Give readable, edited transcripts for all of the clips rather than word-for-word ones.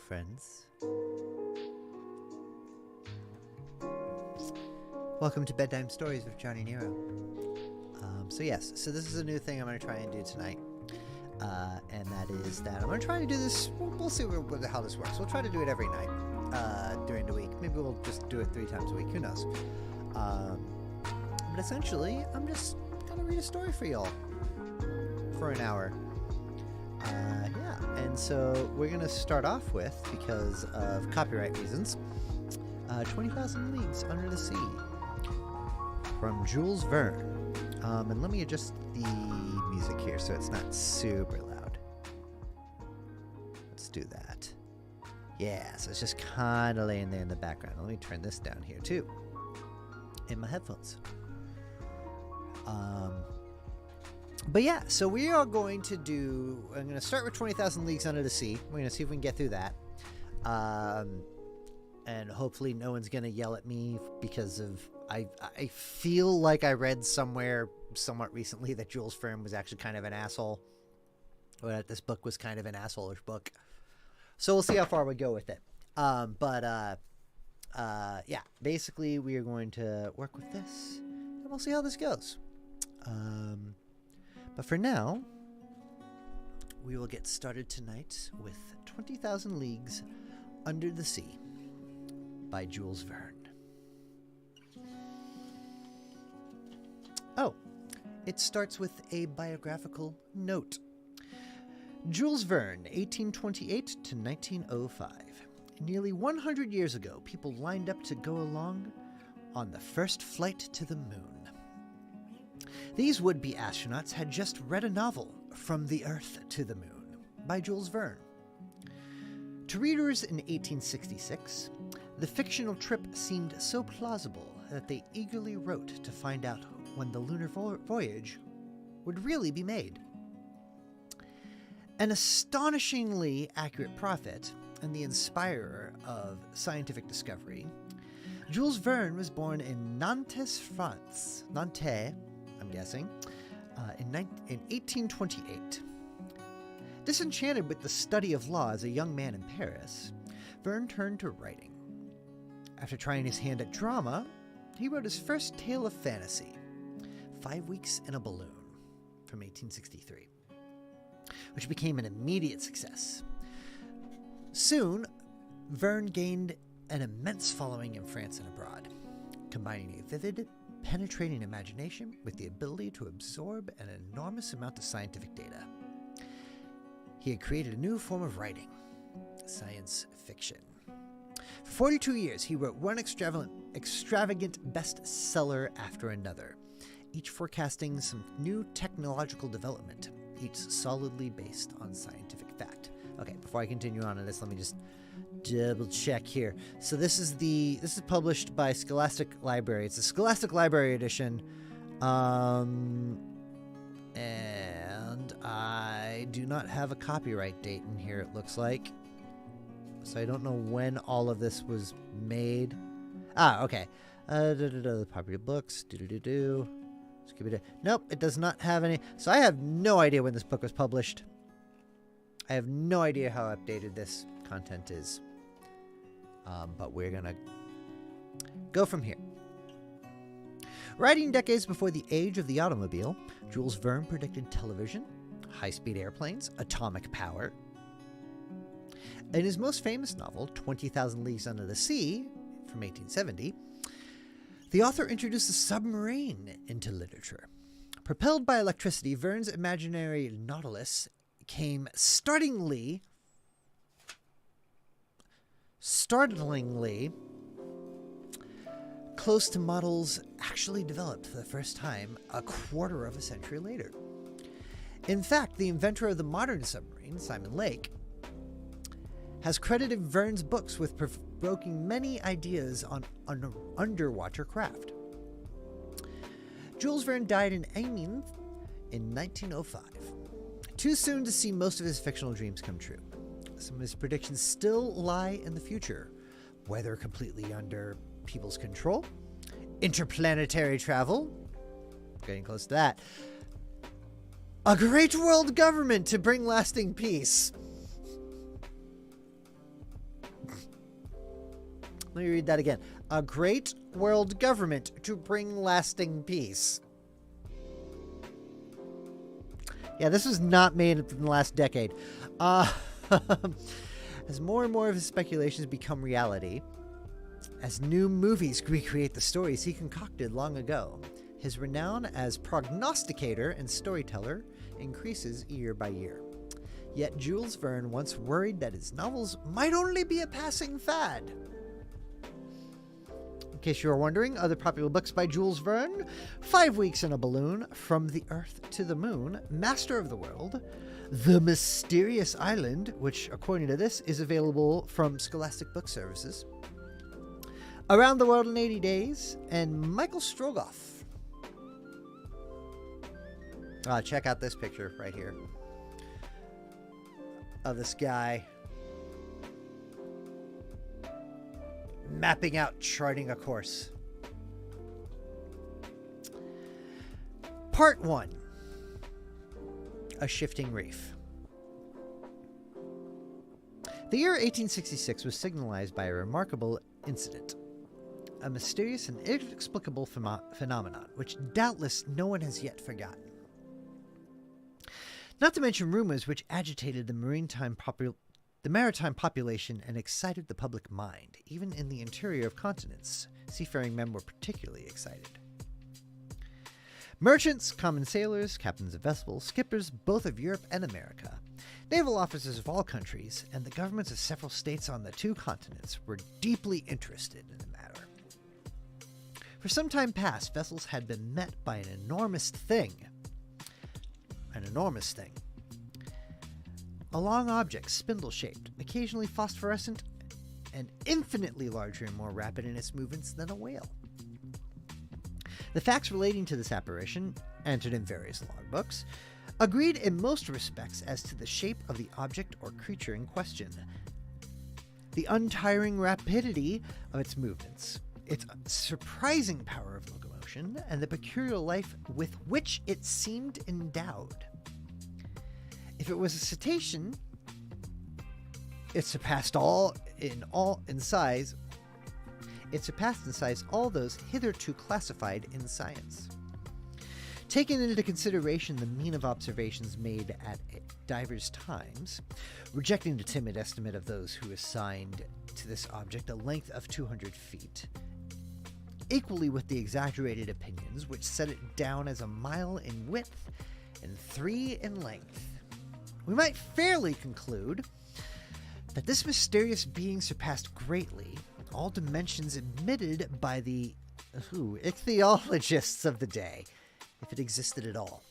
friends. Welcome to Bedtime Stories with Johnny Nero. So this is a new thing I'm going to try and do tonight. And that is that I'm going to try to do this. We'll see how this works. We'll try to do it every night during the week. Maybe we'll just do it 3 times a week. Who knows? But essentially, I'm just going to read a story for y'all for an hour. And so we're going to start off with, because of copyright reasons, 20,000 Leagues Under the Sea from Jules Verne. And let me adjust the music here so it's not super loud. Let's do that. Yeah, so it's just kind of laying there in the background. Let me turn this down here too in my headphones. But yeah, so we are going to I'm going to start with 20,000 Leagues Under the Sea. We're going to see if we can get through that. And hopefully no one's going to yell at me because of, I feel like I read somewhere somewhat recently that Jules Verne was actually kind of an asshole. Or that this book was kind of an asshole-ish book. So we'll see how far we go with it. Basically we are going to work with this and we'll see how this goes. But for now, we will get started tonight with 20,000 Leagues Under the Sea by Jules Verne. Oh, it starts with a biographical note. Jules Verne, 1828 to 1905. Nearly 100 years ago, people lined up to go along on the first flight to the moon. These would-be astronauts had just read a novel, From the Earth to the Moon, by Jules Verne. To readers in 1866, the fictional trip seemed so plausible that they eagerly wrote to find out when the lunar voyage would really be made. An astonishingly accurate prophet and the inspirer of scientific discovery, Jules Verne was born in Nantes, France. Nantes, I'm guessing, in 1828. Disenchanted with the study of law as a young man in Paris, Verne turned to writing. After trying his hand at drama, he wrote his first tale of fantasy, 5 Weeks in a Balloon, from 1863, which became an immediate success. Soon, Verne gained an immense following in France and abroad, combining a vivid, penetrating imagination with the ability to absorb an enormous amount of scientific data. He had created a new form of writing, science fiction. For 42 years, he wrote one extravagant bestseller after another, each forecasting some new technological development, each solidly based on scientific fact. Okay, before I continue on to this, let me just double check here. So this is published by Scholastic Library. It's a Scholastic Library edition. And I do not have a copyright date in here, it looks like. So I don't know when all of this was made. Okay. The popular books. Nope, it does not have any. So I have no idea when this book was published. I have no idea how updated this content is. But we're going to go from here. Writing decades before the age of the automobile, Jules Verne predicted television, high-speed airplanes, atomic power. In his most famous novel, 20,000 Leagues Under the Sea, from 1870, the author introduced the submarine into literature. Propelled by electricity, Verne's imaginary Nautilus came startlingly close to models actually developed for the first time a quarter of a century later. In fact, the inventor of the modern submarine, Simon Lake, has credited Verne's books with provoking many ideas on underwater craft. Jules Verne died in Amiens in 1905, too soon to see most of his fictional dreams come true. Some of his predictions still lie in the future, whether completely under people's control, interplanetary travel, getting close to that, a great world government to bring lasting peace, Let me read that again. A great world government to bring lasting peace. Yeah, this was not made in the last decade. As more and more of his speculations become reality, as new movies recreate the stories he concocted long ago, his renown as prognosticator and storyteller increases year by year. Yet Jules Verne once worried that his novels might only be a passing fad. In case you were wondering, other popular books by Jules Verne: 5 Weeks in a Balloon, From the Earth to the Moon, Master of the World, The Mysterious Island, which, according to this, is available from Scholastic Book Services, Around the World in 80 Days, and Michael Strogoff. Check out this picture right here of this guy mapping out, charting a course. Part 1. A Shifting Reef. The year 1866 was signalized by a remarkable incident, a mysterious and inexplicable phenomenon which doubtless no one has yet forgotten. Not to mention rumors which agitated the maritime population and excited the public mind. Even in the interior of continents, seafaring men were particularly excited. Merchants, common sailors, captains of vessels, skippers both of Europe and America, naval officers of all countries, and the governments of several states on the 2 continents were deeply interested in the matter. For some time past, vessels had been met by an enormous thing. A long object, spindle-shaped, occasionally phosphorescent, and infinitely larger and more rapid in its movements than a whale. The facts relating to this apparition, entered in various logbooks, agreed in most respects as to the shape of the object or creature in question, the untiring rapidity of its movements, its surprising power of locomotion, and the peculiar life with which it seemed endowed. If it was a cetacean, it surpassed in size all those hitherto classified in science. Taking into consideration the mean of observations made at divers times, rejecting the timid estimate of those who assigned to this object a length of 200 feet, equally with the exaggerated opinions which set it down as a mile in width and 3 in length, we might fairly conclude that this mysterious being surpassed greatly all dimensions admitted by the ichthyologists of the day, if it existed at all.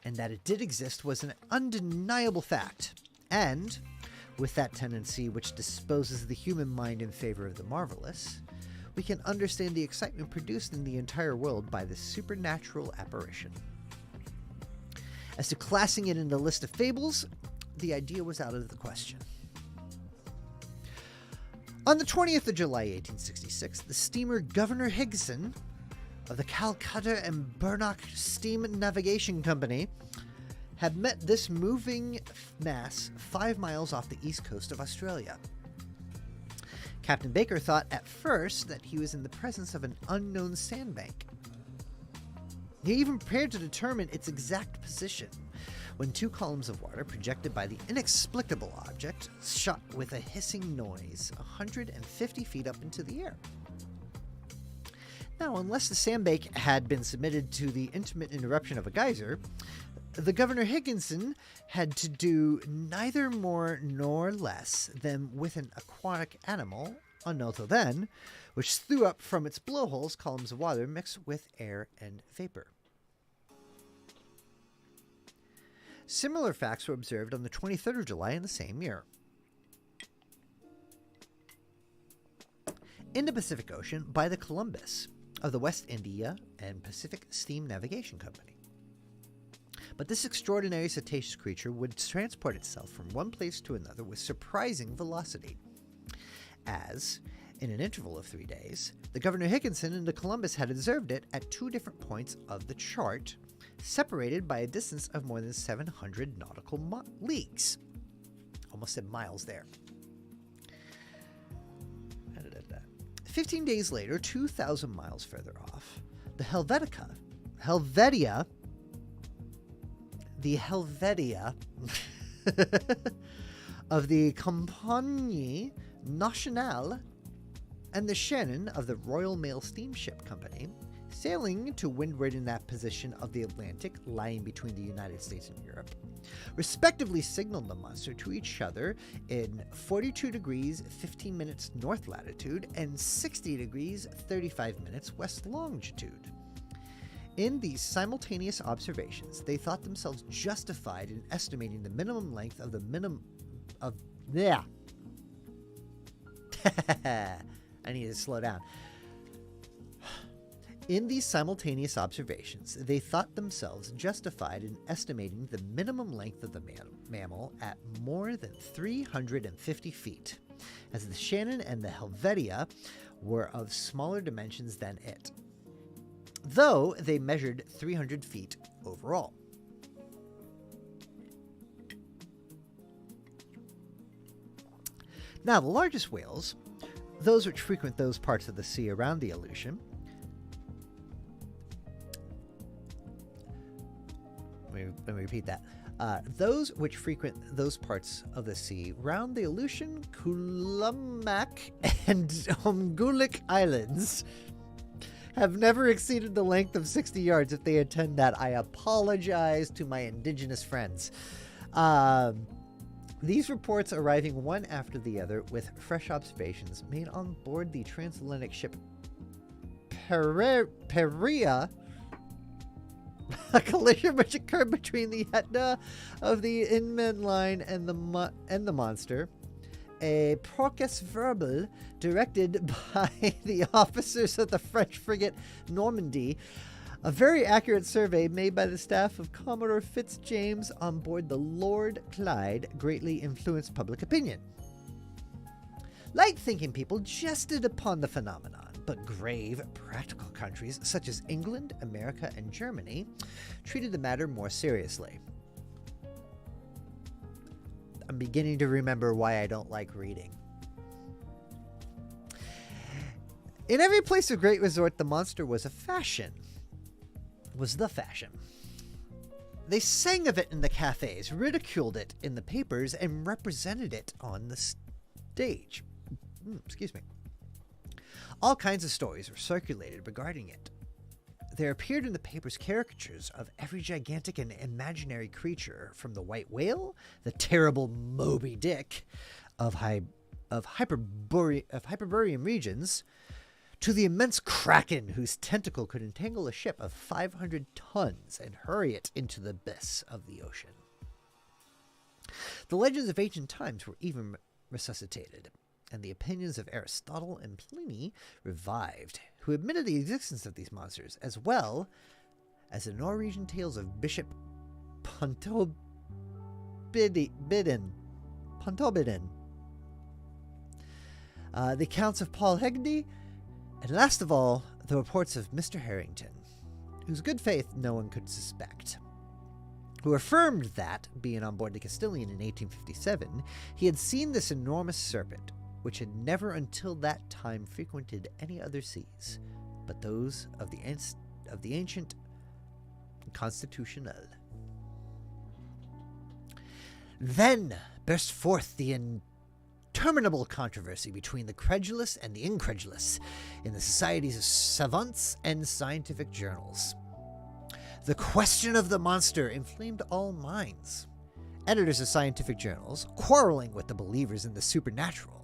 And that it did exist was an undeniable fact, and, with that tendency which disposes the human mind in favor of the marvelous, we can understand the excitement produced in the entire world by this supernatural apparition. As to classing it in the list of fables, the idea was out of the question. On the 20th of July, 1866, the steamer Governor Higginson of the Calcutta and Burnock Steam Navigation Company had met this moving mass 5 miles off the east coast of Australia. Captain Baker thought at first that he was in the presence of an unknown sandbank. He even prepared to determine its exact position when 2 columns of water projected by the inexplicable object shot with a hissing noise 150 feet up into the air. Now, unless the sandbank had been submitted to the intermittent eruption of a geyser, the Governor Higginson had to do neither more nor less than with an aquatic animal, unknown till then, which threw up from its blowholes columns of water mixed with air and vapor. Similar facts were observed on the 23rd of July in the same year. In the Pacific Ocean by the Columbus of the West India and Pacific Steam Navigation Company. But this extraordinary cetaceous creature would transport itself from one place to another with surprising velocity, as, in an interval of 3 days, the Governor Higginson and the Columbus had observed it at 2 different points of the chart, separated by a distance of more than 700 nautical leagues. Almost said miles there. 15 days later, 2,000 miles further off, the Helvetia of the Compagnie Nationale and the Shannon of the Royal Mail Steamship Company, sailing to windward in that position of the Atlantic lying between the United States and Europe, respectively signaled the monster to each other in 42 degrees 15 minutes north latitude and 60 degrees 35 minutes west longitude. In these simultaneous observations, they thought themselves justified in estimating the minimum length of the I need to slow down. In these simultaneous observations, they thought themselves justified in estimating the minimum length of the mammal at more than 350 feet, as the Shannon and the Helvetia were of smaller dimensions than it, though they measured 300 feet overall. Now, the largest whales, those which frequent those parts of the sea around the Aleutian, let me repeat that. Those which frequent those parts of the sea round the Aleutian, Kulamak, and Omgulik Islands have never exceeded the length of 60 yards. If they attend that, I apologize to my indigenous friends. These reports arriving one after the other with fresh observations made on board the transatlantic ship Perea, a collision which occurred between the Etna of the inland line and the monster, a procès verbal directed by the officers of the French frigate Normandy, a very accurate survey made by the staff of Commodore Fitzjames on board the Lord Clyde greatly influenced public opinion. Light-thinking people jested upon the phenomenon, but grave, practical countries such as England, America, and Germany treated the matter more seriously. I'm beginning to remember why I don't like reading. In every place of great resort, the monster was the fashion. They sang of it in the cafes, ridiculed it in the papers, and represented it on the stage. Excuse me. All kinds of stories were circulated regarding it. There appeared in the papers caricatures of every gigantic and imaginary creature, from the white whale, the terrible Moby Dick of Hyperborean regions, to the immense kraken whose tentacle could entangle a ship of 500 tons and hurry it into the abyss of the ocean. The legends of ancient times were even resuscitated, and the opinions of Aristotle and Pliny revived, who admitted the existence of these monsters, as well as the Norwegian tales of Bishop Pontoppidan, the accounts of Paul Hegde, and last of all, the reports of Mr. Harrington, whose good faith no one could suspect, who affirmed that, being on board the Castilian in 1857, he had seen this enormous serpent, which had never until that time frequented any other seas but those of the ancient Constitutional. Then burst forth the interminable controversy between the credulous and the incredulous in the societies of savants and scientific journals. The question of the monster inflamed all minds. Editors of scientific journals, quarreling with the believers in the supernatural,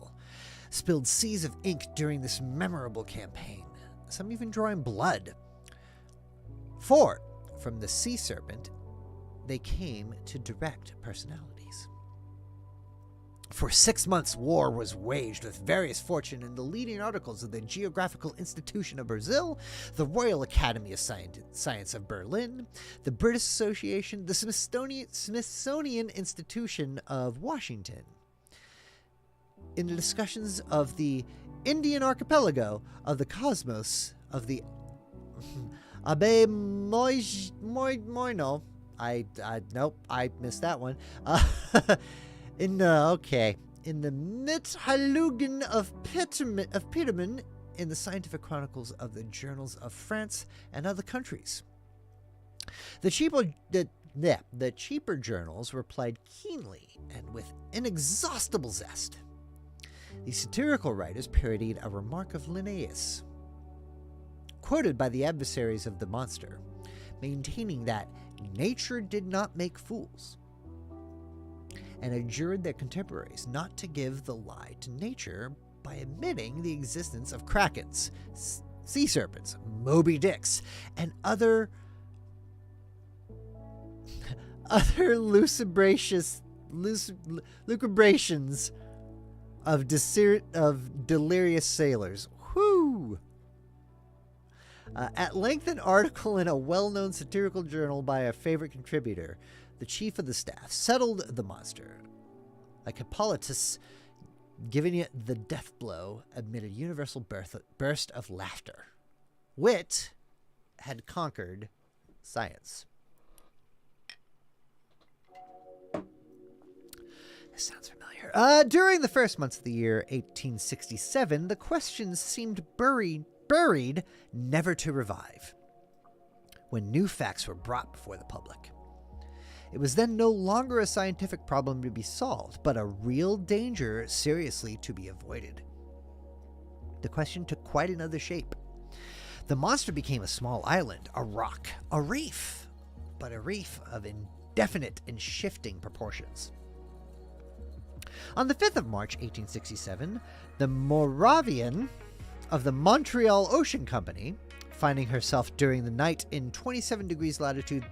spilled seas of ink during this memorable campaign, some even drawing blood. For from the sea serpent, they came to direct personalities. For 6 months, war was waged with various fortune in the leading articles of the Geographical Institution of Brazil, the Royal Academy of Science of Berlin, the British Association, the Smithsonian Institution of Washington. In the discussions of the Indian archipelago of the cosmos of the Abe Moino. Nope, I missed that one. In the Mittheilungen of Petermann in the scientific chronicles of the journals of France and other countries. The cheaper journals were plied keenly and with inexhaustible zest. The satirical writers parodied a remark of Linnaeus, quoted by the adversaries of the monster, maintaining that nature did not make fools, and adjured their contemporaries not to give the lie to nature by admitting the existence of krakens, sea serpents, Moby Dicks, and other lucubrations of delirious sailors. Whoo! At length, an article in a well-known satirical journal by a favorite contributor, the chief of the staff, settled the monster, like Hippolytus giving it the death blow amid a universal burst of laughter. Wit had conquered science. This sounds familiar. During the first months of the year 1867, the questions seemed buried, never to revive, when new facts were brought before the public. It was then no longer a scientific problem to be solved, but a real danger seriously to be avoided. The question took quite another shape. The monster became a small island, a rock, a reef, but a reef of indefinite and shifting proportions. On the 5th of March, 1867, the Moravian of the Montreal Ocean Company, finding herself during the night in 27 degrees 30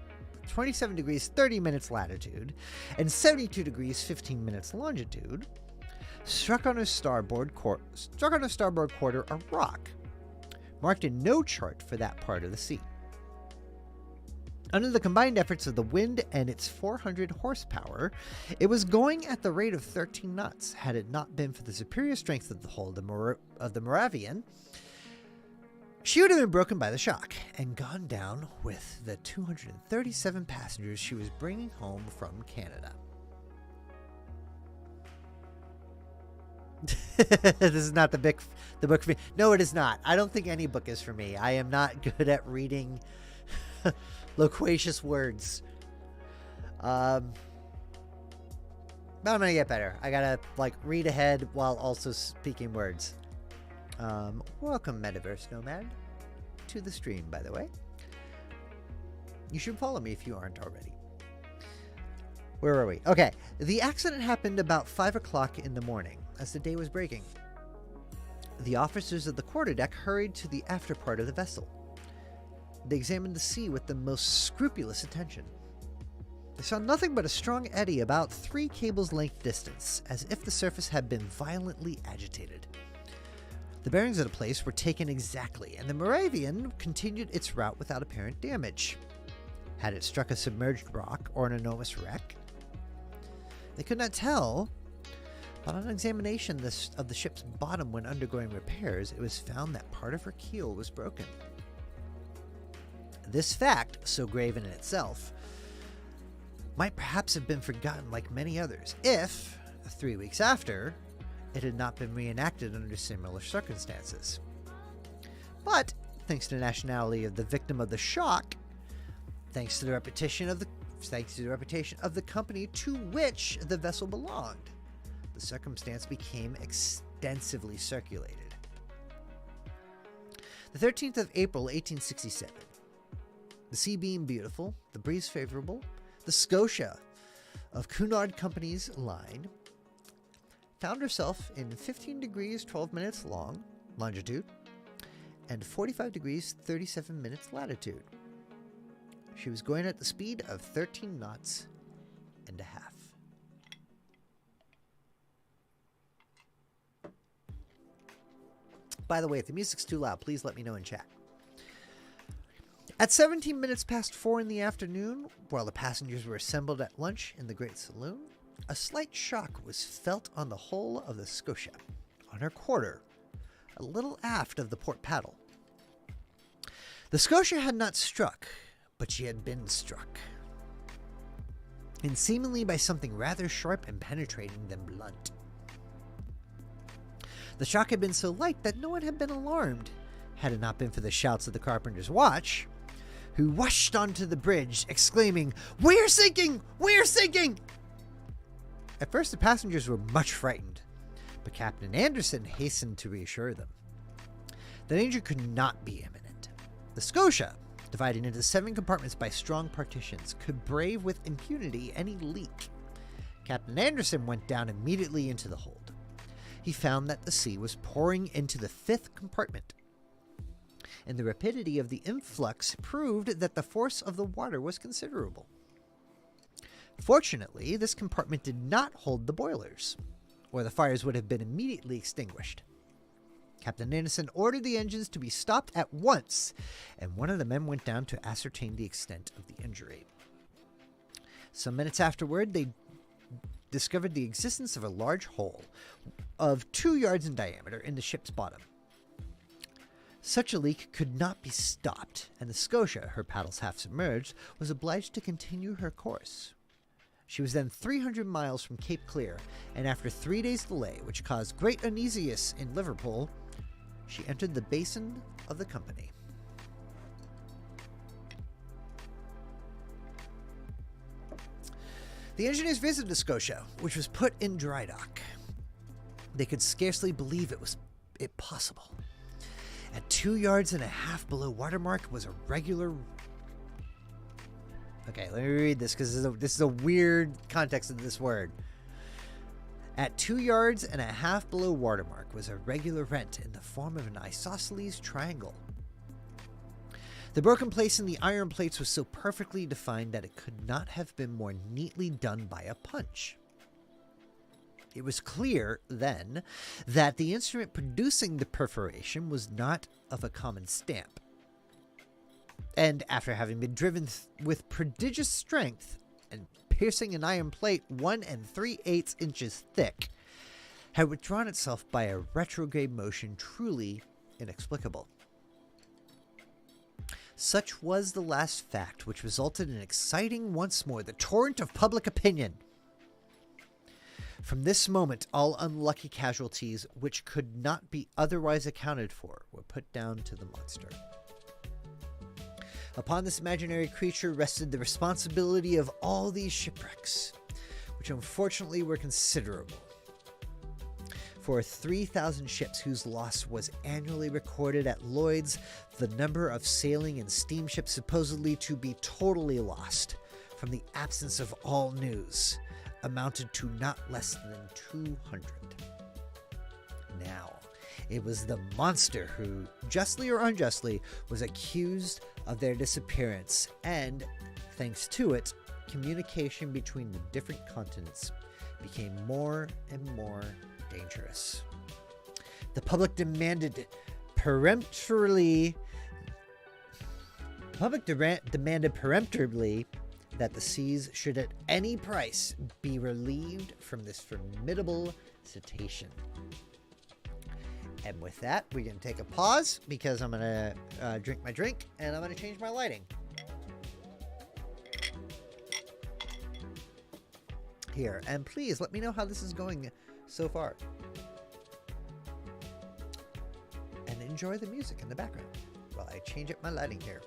minutes latitude, and 72 degrees 15 minutes longitude, struck on her starboard quarter a rock, marked in no chart for that part of the sea. Under the combined efforts of the wind and its 400 horsepower, it was going at the rate of 13 knots. Had it not been for the superior strength of the hull of the Moravian, she would have been broken by the shock and gone down with the 237 passengers she was bringing home from Canada. This is not the book for me. No, it is not. I don't think any book is for me. I am not good at reading loquacious words. But I'm gonna get better. I gotta read ahead while also speaking words. Welcome, Metaverse Nomad, to the stream, by the way. You should follow me if you aren't already. Where are we? Okay. The accident happened about 5 o'clock in the morning, as the day was breaking. The officers of the quarterdeck hurried to the after part of the vessel. They examined the sea with the most scrupulous attention. They saw nothing but a strong eddy about 3 cables' length distance, as if the surface had been violently agitated. The bearings of the place were taken exactly, and the Moravian continued its route without apparent damage. Had it struck a submerged rock or an enormous wreck? They could not tell, but on examination of the ship's bottom when undergoing repairs, it was found that part of her keel was broken. This fact, so grave in itself, might perhaps have been forgotten like many others if, 3 weeks after, it had not been reenacted under similar circumstances. But, thanks to the nationality of the victim of the shock, thanks to the reputation of the company to which the vessel belonged, the circumstance became extensively circulated. The 13th of April, 1867. The sea being beautiful, the breeze favorable, the Scotia of Cunard Company's line found herself in 15 degrees 12 minutes longitude and 45 degrees 37 minutes latitude. She was going at the speed of 13 knots and a half. By the way, if the music's too loud, please let me know in chat. At 17 minutes past 4 in the afternoon, while the passengers were assembled at lunch in the great saloon, a slight shock was felt on the hull of the Scotia, on her quarter, a little aft of the port paddle. The Scotia had not struck, but she had been struck, and seemingly by something rather sharp and penetrating than blunt. The shock had been so light that no one had been alarmed, had it not been for the shouts of the carpenter's watch, who rushed onto the bridge, exclaiming, "We're sinking! We're sinking!" At first, the passengers were much frightened, but Captain Anderson hastened to reassure them. The danger could not be imminent. The Scotia, divided into 7 compartments by strong partitions, could brave with impunity any leak. Captain Anderson went down immediately into the hold. He found that the sea was pouring into the 5th compartment, and the rapidity of the influx proved that the force of the water was considerable. Fortunately, this compartment did not hold the boilers, or the fires would have been immediately extinguished. Captain Anderson ordered the engines to be stopped at once, and one of the men went down to ascertain the extent of the injury. Some minutes afterward, they discovered the existence of a large hole of 2 yards in diameter in the ship's bottom. Such a leak could not be stopped, and the Scotia, her paddles half submerged, was obliged to continue her course. She was then 300 miles from Cape Clear, and after 3 days' delay, which caused great uneasiness in Liverpool, she entered the basin of the company. The engineers visited the Scotia, which was put in dry dock. They could scarcely believe it was possible. At 2 yards and a half below watermark was a regular... Okay, let me read this because this is a weird context of this word. At 2 yards and a half below watermark was a regular rent in the form of an isosceles triangle. The broken place in the iron plates was so perfectly defined that it could not have been more neatly done by a punch. It was clear, then, that the instrument producing the perforation was not of a common stamp, and after having been driven with prodigious strength and piercing an iron plate 1 3/8 inches thick, had withdrawn itself by a retrograde motion truly inexplicable. Such was the last fact which resulted in exciting once more the torrent of public opinion. From this moment, all unlucky casualties which could not be otherwise accounted for were put down to the monster. Upon this imaginary creature rested the responsibility of all these shipwrecks, which unfortunately were considerable. For 3,000 ships whose loss was annually recorded at Lloyd's, the number of sailing and steamships supposedly to be totally lost, from the absence of all news, amounted to not less than 200. Now, it was the monster who, justly or unjustly, was accused of their disappearance, and, thanks to it, communication between the different continents became more and more dangerous. The public demanded peremptorily that the seas should at any price be relieved from this formidable cetacean. And with that, we're going to take a pause because I'm going to drink my drink and I'm going to change my lighting. Here, and please let me know how this is going so far. And enjoy the music in the background while I change up my lighting here.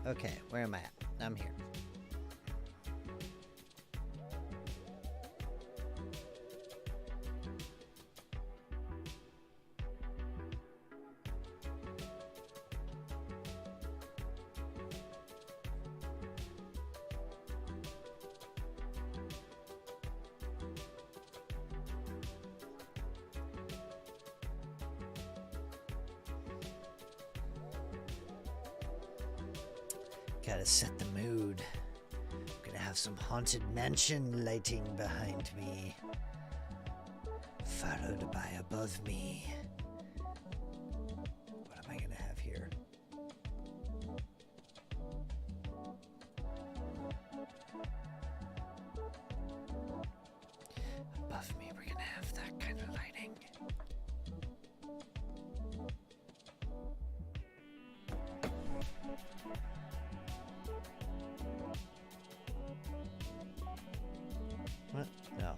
Okay, where am I at? I'm here. Gotta set the mood. I'm gonna have some haunted mansion lighting behind me, followed by above me. What am I gonna have here? Above me, we're gonna have that kind of lighting. What? No.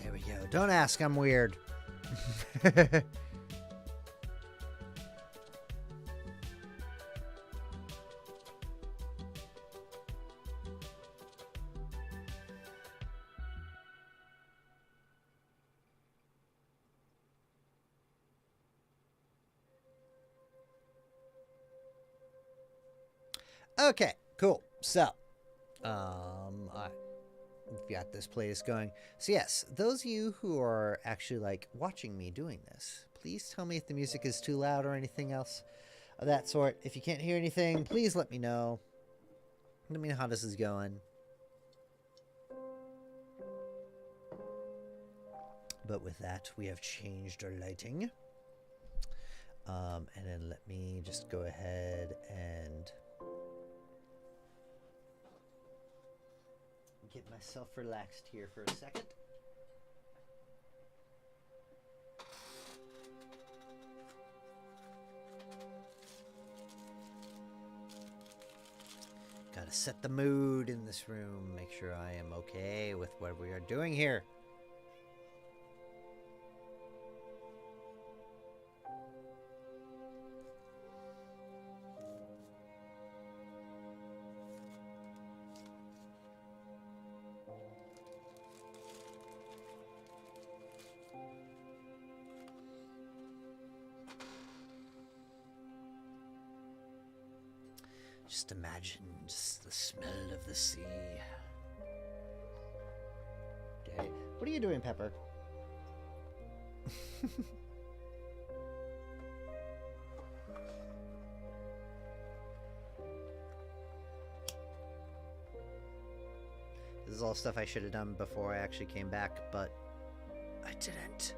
There we go. Don't ask, I'm weird. Okay, cool. So, I've got this playlist going. So yes, those of you who are actually like watching me doing this, please tell me if the music is too loud or anything else of that sort. If you can't hear anything, please let me know. Let me know how this is going. But with that, we have changed our lighting. And then let me just go ahead and get myself relaxed here for a second. Gotta set the mood in this room, make sure I am okay with what we are doing here. Just imagine just the smell of the sea. Okay. What are you doing, Pepper? This is all stuff I should have done before I actually came back, but I didn't.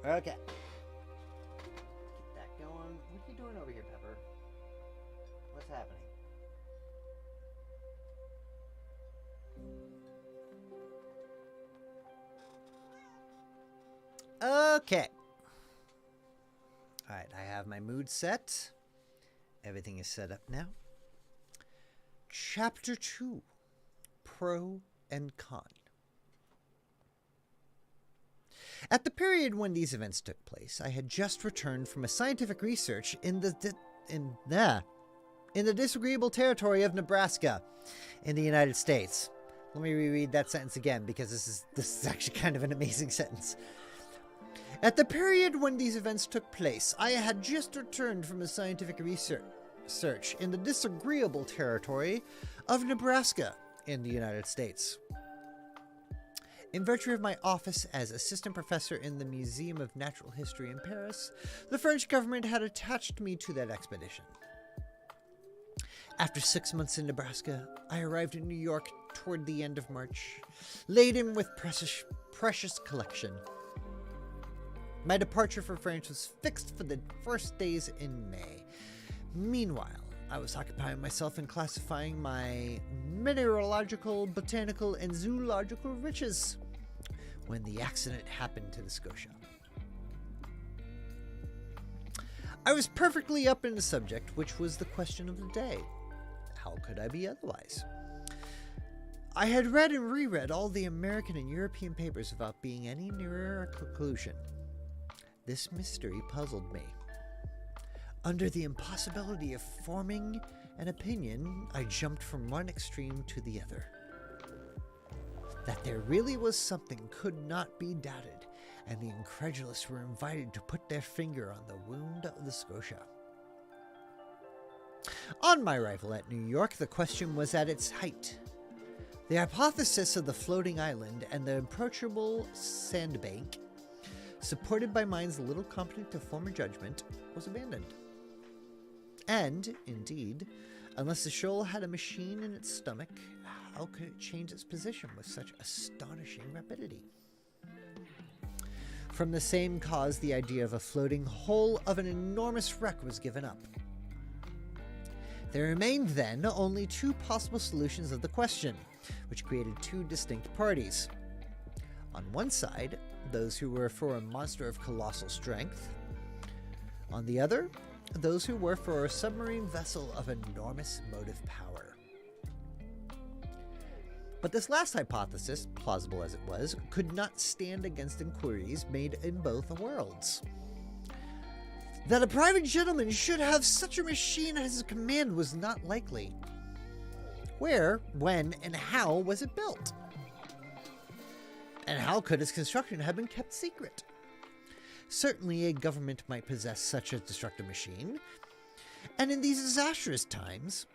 Okay. Get that going. What are you doing over here, Pepper? What's happening? Okay. Alright, I have my mood set. Everything is set up now. Chapter 2. Pro and Con. At the period when these events took place, I had just returned from a scientific research in the disagreeable territory of Nebraska in the United States. Let me reread that sentence again because this is actually kind of an amazing sentence. At the period when these events took place, I had just returned from a scientific research in the disagreeable territory of Nebraska in the United States. In virtue of my office as assistant professor in the Museum of Natural History in Paris, the French government had attached me to that expedition. After 6 months in Nebraska, I arrived in New York toward the end of March, laden with precious collection. My departure for France was fixed for the first days in May. Meanwhile, I was occupying myself in classifying my mineralogical, botanical, and zoological riches when the accident happened to the Scotia. I was perfectly up in the subject, which was the question of the day. How could I be otherwise? I had read and reread all the American and European papers without being any nearer a conclusion. This mystery puzzled me. Under the impossibility of forming an opinion, I jumped from one extreme to the other. That there really was something could not be doubted, and the incredulous were invited to put their finger on the wound of the Scotia. On my arrival at New York, the question was at its height. The hypothesis of the floating island and the approachable sandbank, supported by minds little competent to form a judgment, was abandoned. And, indeed, unless the shoal had a machine in its stomach, how could it change its position with such astonishing rapidity? From the same cause, the idea of a floating hull of an enormous wreck was given up. There remained then only two possible solutions of the question, which created two distinct parties. On one side, those who were for a monster of colossal strength. On the other, those who were for a submarine vessel of enormous motive power. But this last hypothesis, plausible as it was, could not stand against inquiries made in both worlds. That a private gentleman should have such a machine at his command was not likely. Where, when, and how was it built? And how could its construction have been kept secret? Certainly a government might possess such a destructive machine, and in these disastrous times,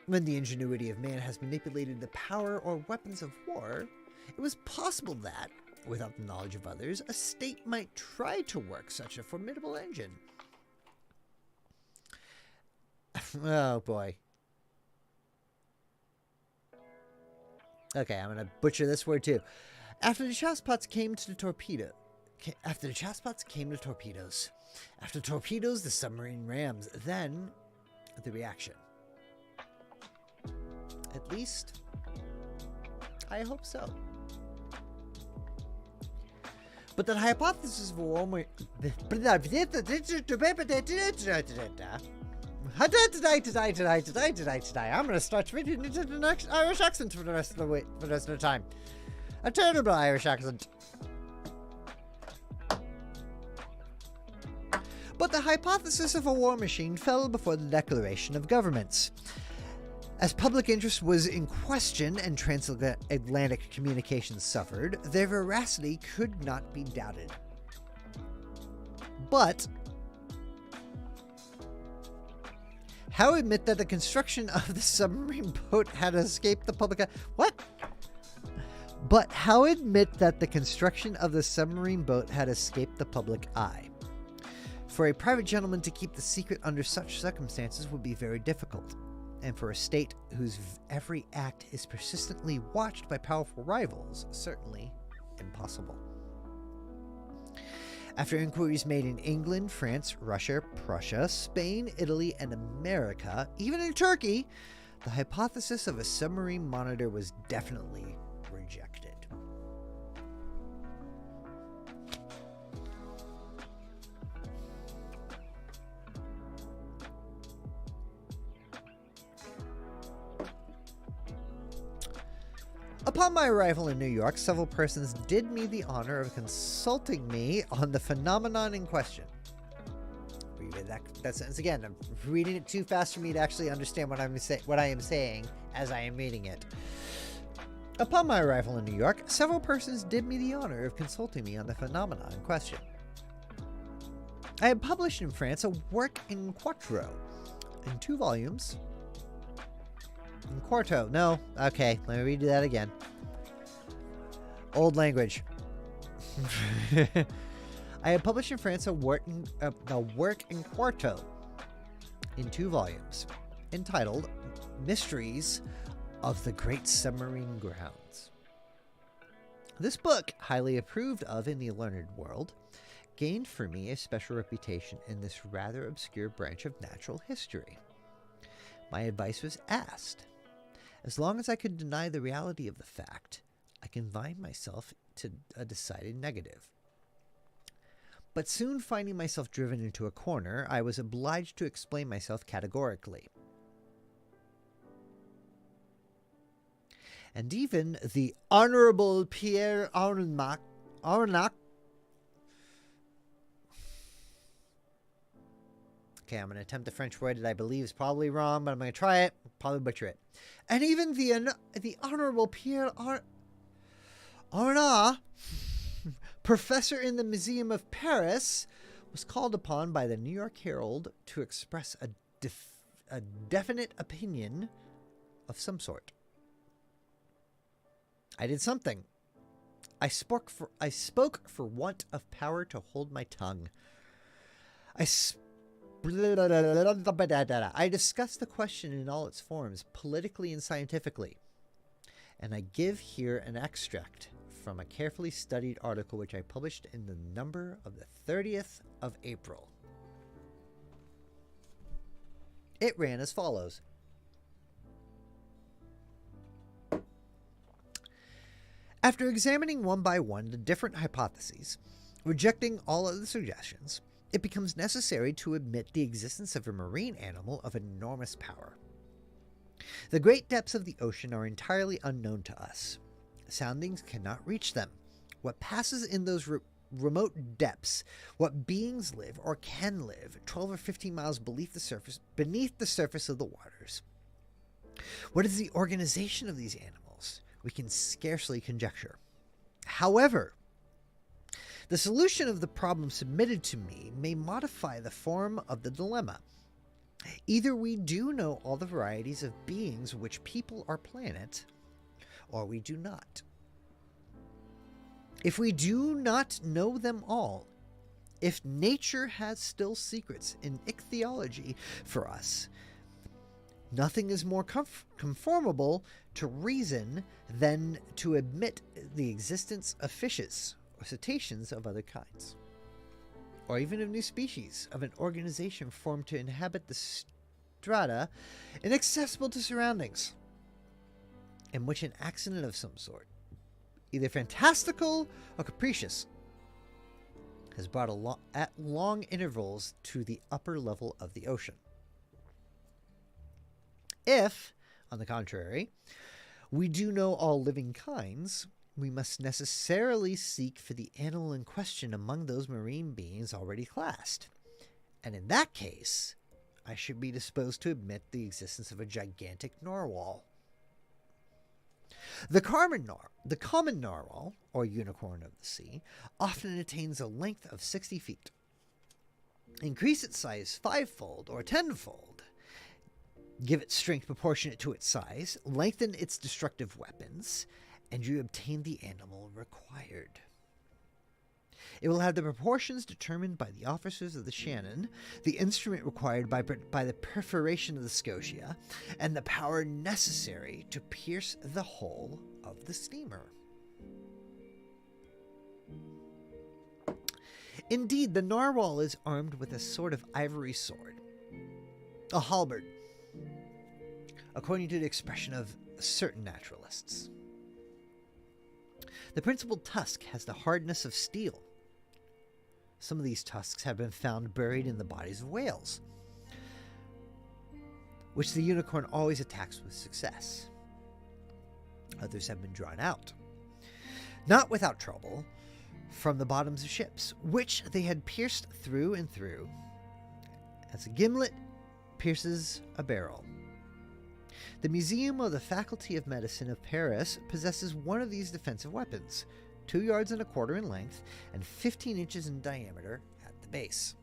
when the ingenuity of man has manipulated the power or weapons of war, it was possible that, without the knowledge of others, a state might try to work such a formidable engine. Oh boy. Okay, I'm going to butcher this word too. After the chassepot came to the torpedo. After the chassepot came the torpedoes. After torpedoes, the submarine rams. Then, the reaction. At least, I hope so. But the hypothesis of a war... I'm going to start speaking into the next Irish accent for the rest of the time. A terrible Irish accent. But the hypothesis of a war machine fell before the declaration of governments. As public interest was in question and transatlantic communications suffered, their veracity could not be doubted. But how admit that the construction of the submarine boat had escaped the public eye? What? But how admit that the construction of the submarine boat had escaped the public eye? For a private gentleman to keep the secret under such circumstances would be very difficult, and for a state whose every act is persistently watched by powerful rivals, certainly impossible. After inquiries made in England, France, Russia, Prussia, Spain, Italy, and America, even in Turkey, the hypothesis of a submarine monitor was definitely rejected. Upon my arrival in New York, several persons did me the honor of consulting me on the phenomenon in question. Read that sentence again. I'm reading it too fast for me to actually understand what I am saying as I am reading it. Upon my arrival in New York, several persons did me the honor of consulting me on the phenomenon in question. I had published in France a work in quarto, in 2 volumes. In quarto, no. Okay, let me redo that again. Old language. I had published in France a work in quarto, in 2 volumes, entitled Mysteries of the Great Submarine Grounds. This book, highly approved of in the learned world, gained for me a special reputation in this rather obscure branch of natural history. My advice was asked. As long as I could deny the reality of the fact, I confined myself to a decided negative. But soon finding myself driven into a corner, I was obliged to explain myself categorically. And even the Honorable Pierre Arnac, okay, I'm going to attempt the French word that I believe is probably wrong, but I'm going to try it, probably butcher it. And even the Honorable Pierre Arnac, professor in the Museum of Paris, was called upon by the New York Herald to express a definite opinion of some sort. I did something. I spoke for want of power to hold my tongue. I discussed the question in all its forms, politically and scientifically. And I give here an extract from a carefully studied article which I published in the number of the 30th of April. It ran as follows. After examining one by one the different hypotheses, rejecting all other suggestions, it becomes necessary to admit the existence of a marine animal of enormous power. The great depths of the ocean are entirely unknown to us. Soundings cannot reach them. What passes in those remote depths, what beings live or can live 12 or 15 miles beneath the surface of the waters. What is the organization of these animals? We can scarcely conjecture. However, the solution of the problem submitted to me may modify the form of the dilemma. Either we do know all the varieties of beings which people our planet, or we do not. If we do not know them all, if nature has still secrets in ichthyology for us, nothing is more conformable to reason than to admit the existence of fishes or cetaceans of other kinds, or even of new species of an organization formed to inhabit the strata inaccessible to surroundings, in which an accident of some sort, either fantastical or capricious, has brought at long intervals to the upper level of the ocean. If, on the contrary, we do know all living kinds, we must necessarily seek for the animal in question among those marine beings already classed. And in that case, I should be disposed to admit the existence of a gigantic narwhal. The common narwhal, or unicorn of the sea, often attains a length of 60 feet. Increase its size 5-fold or 10-fold. Give it strength proportionate to its size, lengthen its destructive weapons, and you obtain the animal required. It will have the proportions determined by the officers of the Shannon, the instrument required by the perforation of the Scotia, and the power necessary to pierce the hull of the steamer. Indeed, the narwhal is armed with a sort of ivory sword, a halberd, according to the expression of certain naturalists. The principal tusk has the hardness of steel. Some of these tusks have been found buried in the bodies of whales, which the unicorn always attacks with success. Others have been drawn out, not without trouble, from the bottoms of ships, which they had pierced through and through, as a gimlet pierces a barrel. The Museum of the Faculty of Medicine of Paris possesses one of these defensive weapons, 2 yards and a quarter in length and 15 inches in diameter at the base.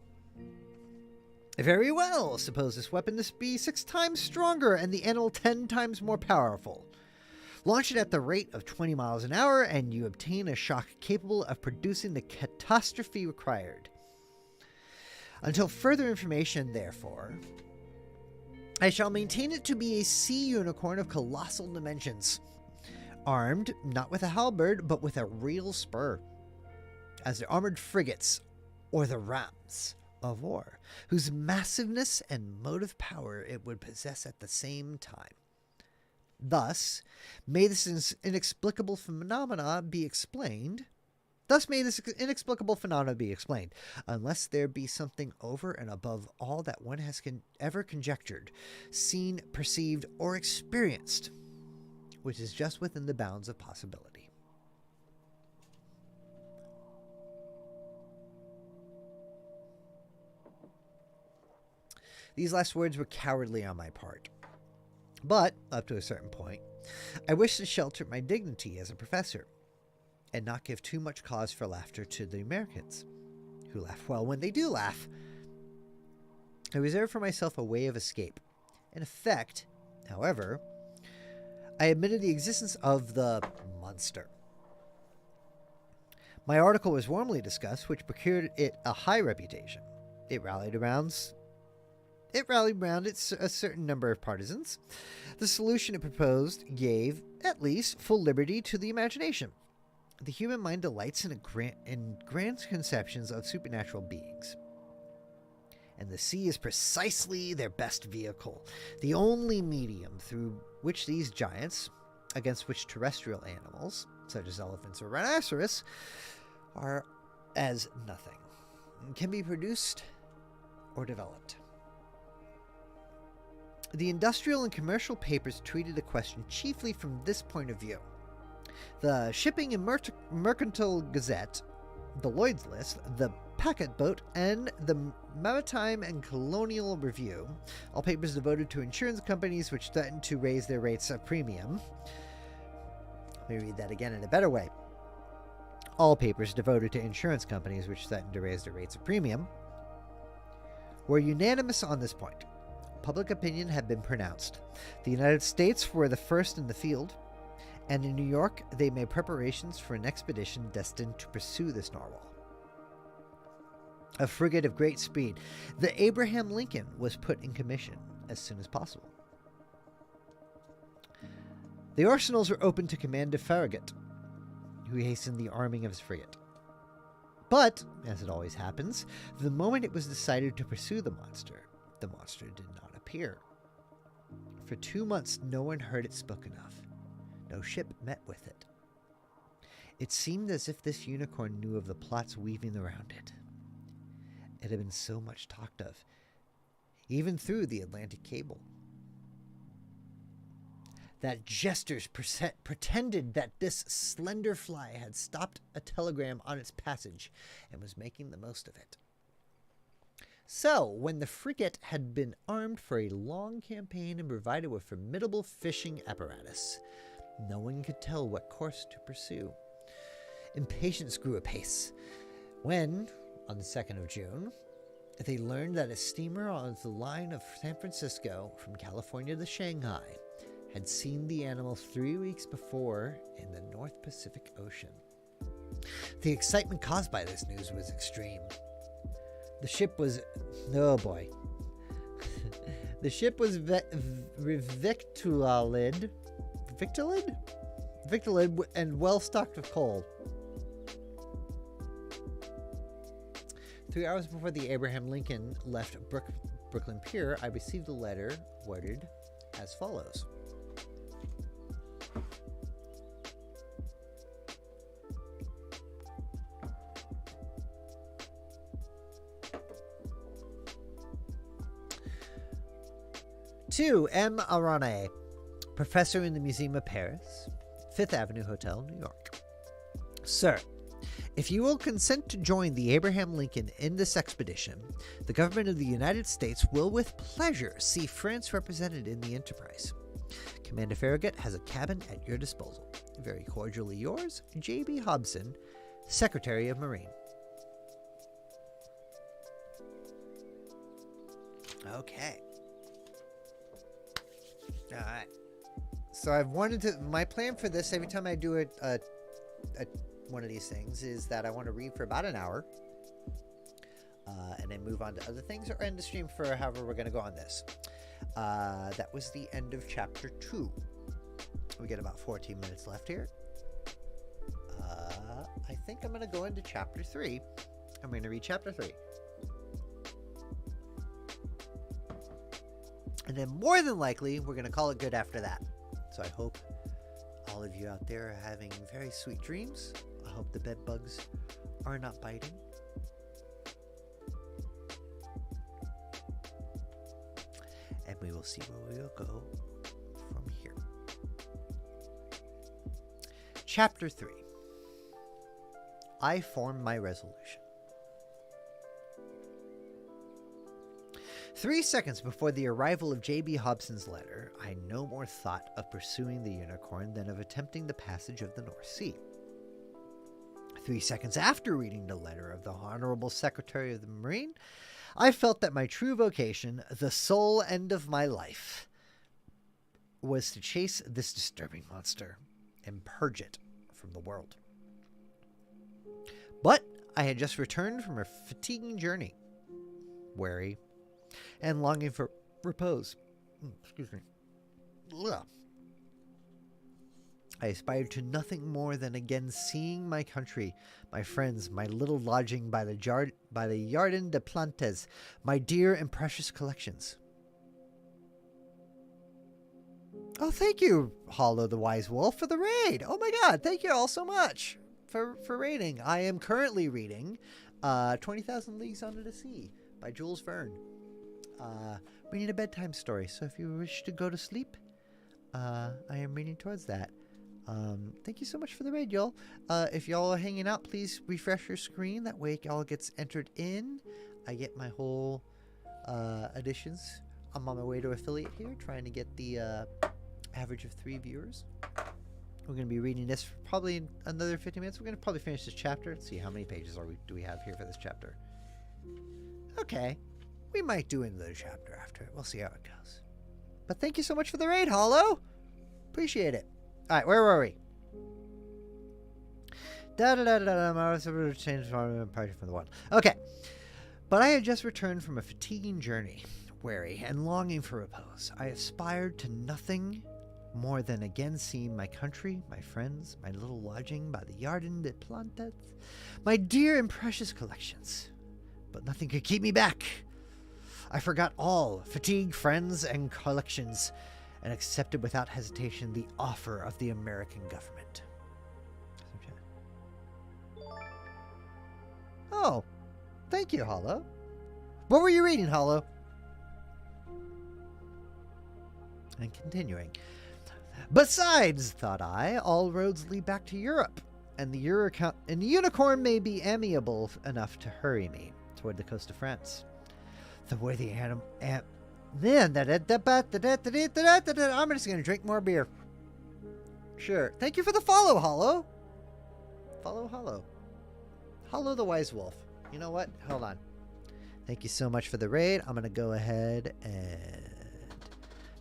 Very well, suppose this weapon to be 6 times stronger and the animal 10 times more powerful. Launch it at the rate of 20 miles an hour and you obtain a shock capable of producing the catastrophe required. Until further information, therefore, I shall maintain it to be a sea unicorn of colossal dimensions, armed not with a halberd, but with a real spur, as the armored frigates, or the rams of war, whose massiveness and motive power it would possess at the same time. Thus may this inexplicable phenomena be explained, unless there be something over and above all that one has ever conjectured, seen, perceived, or experienced, which is just within the bounds of possibility. These last words were cowardly on my part. But, up to a certain point, I wished to shelter my dignity as a professor, and not give too much cause for laughter to the Americans, who laugh well when they do laugh. I reserved for myself a way of escape. In effect, however, I admitted the existence of the monster. My article was warmly discussed, which procured it a high reputation. It rallied around a certain number of partisans. The solution it proposed gave, at least, full liberty to the imagination. The human mind delights in grand conceptions of supernatural beings, and the sea is precisely their best vehicle, the only medium through which these giants, against which terrestrial animals, such as elephants or rhinoceros, are as nothing, can be produced or developed. The industrial and commercial papers treated the question chiefly from this point of view. The Shipping and Mercantile Gazette, the Lloyd's List, the Packet Boat, and the Maritime and Colonial Review, all papers devoted to insurance companies which threatened to raise their rates of premium. Let me read that again in a better way. All papers devoted to insurance companies which threatened to raise their rates of premium were unanimous on this point. Public opinion had been pronounced. The United States were the first in the field, and in New York they made preparations for an expedition destined to pursue this narwhal. A frigate of great speed, the Abraham Lincoln, was put in commission as soon as possible. The arsenals were opened to Commander Farragut, who hastened the arming of his frigate. But, as it always happens, the moment it was decided to pursue the monster did not appear. For 2 months no one heard it spoken of. No ship met with it. It seemed as if this unicorn knew of the plots weaving around it. It had been so much talked of, even through the Atlantic cable, that jesters pretended that this slender fly had stopped a telegram on its passage and was making the most of it. So, when the frigate had been armed for a long campaign and provided with formidable fishing apparatus, no one could tell what course to pursue. Impatience grew apace when, on the 2nd of June, they learned that a steamer on the line of San Francisco from California to Shanghai had seen the animal 3 weeks before in the North Pacific Ocean. The excitement caused by this news was extreme. The ship was... oh boy. The ship was victualled and well stocked with coal. 3 hours before the Abraham Lincoln left Brooklyn Pier, I received a letter worded as follows. To M. Arane, professor in the Museum of Paris, 5th Avenue Hotel, New York. Sir, if you will consent to join the Abraham Lincoln in this expedition, the government of the United States will with pleasure see France represented in the enterprise. Commander Farragut has a cabin at your disposal. Very cordially yours, J.B. Hobson, Secretary of Marine. Okay. All right. So I've wanted to... my plan for this, every time I do one of these things, is that I want to read for about an hour. And then move on to other things, or end the stream for however we're going to go on this. That was the end of chapter 2. We get about 14 minutes left here. I think I'm going to go into chapter 3. I'm going to read chapter 3. And then more than likely, we're going to call it good after that. So I hope all of you out there are having very sweet dreams. I hope the bed bugs are not biting. And we will see where we will go from here. Chapter 3. I form my resolution. 3 seconds before the arrival of J.B. Hobson's letter, I no more thought of pursuing the unicorn than of attempting the passage of the North Sea. 3 seconds after reading the letter of the Honorable Secretary of the Marine, I felt that my true vocation, the sole end of my life, was to chase this disturbing monster and purge it from the world. But I had just returned from a fatiguing journey, weary and longing for repose. Excuse me. Ugh. I aspired to nothing more than again seeing my country, my friends, my little lodging by the Jardin de Plantes, my dear and precious collections. Oh, thank you, Hollow the Wise Wolf, for the raid. Oh my god, thank you all so much for raiding. I am currently reading 20,000 Leagues Under the Sea by Jules Verne. Reading a bedtime story, so if you wish to go to sleep, I am reading towards that. Thank you so much for the raid, y'all. If y'all are hanging out, please refresh your screen. That way y'all gets entered in. I get my whole additions. I'm on my way to affiliate here, trying to get the average of 3 viewers. We're going to be reading this for probably another 50 minutes. We're going to probably finish this chapter. Let's see how many pages do we have here for this chapter. Okay. We might do another chapter after it. We'll see how it goes. But thank you so much for the raid, Hollow. Appreciate it. All right, where were we? Change party from the one. Okay. But I had just returned from a fatiguing journey, weary and longing for repose. I aspired to nothing more than again seeing my country, my friends, my little lodging by the Jardin de Plantes, my dear and precious collections. But nothing could keep me back. I forgot all fatigue, friends, and collections, and accepted without hesitation the offer of the American government. Oh, thank you, Hollow. What were you reading, Hollow? And continuing. Besides, thought I, all roads lead back to Europe, and the unicorn may be amiable enough to hurry me toward the coast of France. The worthy animal. Then I'm just gonna drink more beer. Sure. Thank you for the follow, Hollow. Follow Hollow. Hollow the Wise Wolf. You know what? Hold on. Thank you so much for the raid. I'm gonna go ahead and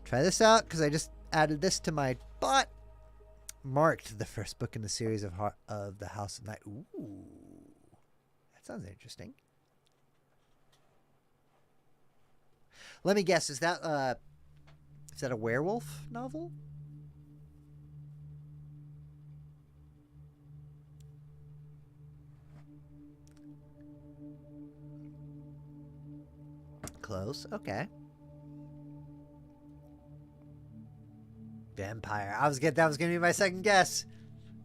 try this out because I just added this to my bot. Marked the first book in the series of the House of Night. Ooh, that sounds interesting. Let me guess. Is that a werewolf novel? Close. Okay. Vampire. That was gonna be my second guess.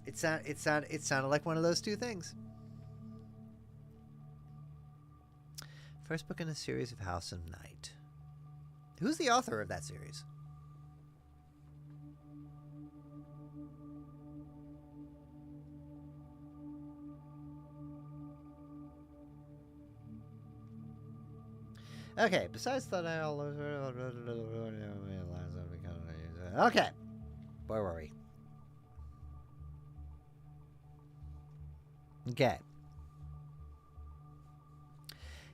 It sounded like one of those two things. First book in a series of House of Night. Who's the author of that series? Okay, besides that, okay. Where were we? Okay.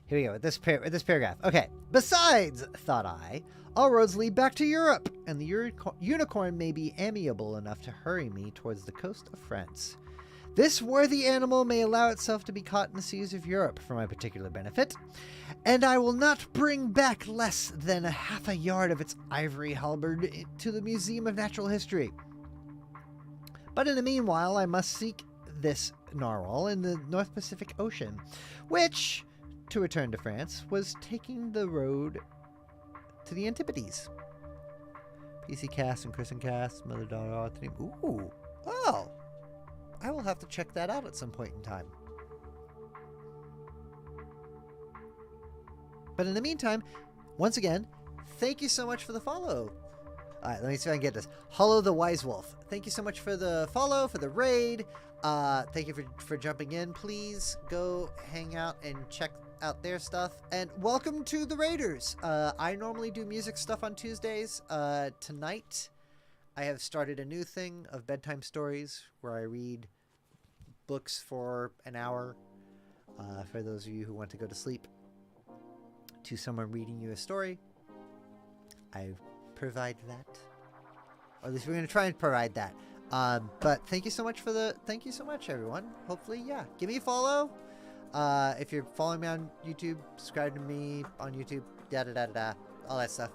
Here we go, with this paragraph. Okay. Besides, thought I, all roads lead back to Europe, and the unicorn may be amiable enough to hurry me towards the coast of France. This worthy animal may allow itself to be caught in the seas of Europe for my particular benefit, and I will not bring back less than half a yard of its ivory halberd to the Museum of Natural History. But in the meanwhile, I must seek this narwhal in the North Pacific Ocean, which, to return to France, was taking the road to the Antipodes. PC Cast and Chris and Cast, Mother Daughter Theme. Ooh. Oh. I will have to check that out at some point in time. But in the meantime, once again, thank you so much for the follow. Alright, let me see if I can get this. Hollow the Wise Wolf. Thank you so much for the follow, for the raid. Thank you for jumping in. Please go hang out and check out their stuff. And welcome to the Raiders. I normally do music stuff on Tuesdays. Tonight, I have started a new thing of bedtime stories where I read books for an hour. For those of you who want to go to sleep, to someone reading you a story. I provide that, or at least we're going to try and provide that. But thank you so much thank you so much, everyone. Hopefully, yeah, give me a follow. If you're following me on YouTube, subscribe to me on YouTube, all that stuff.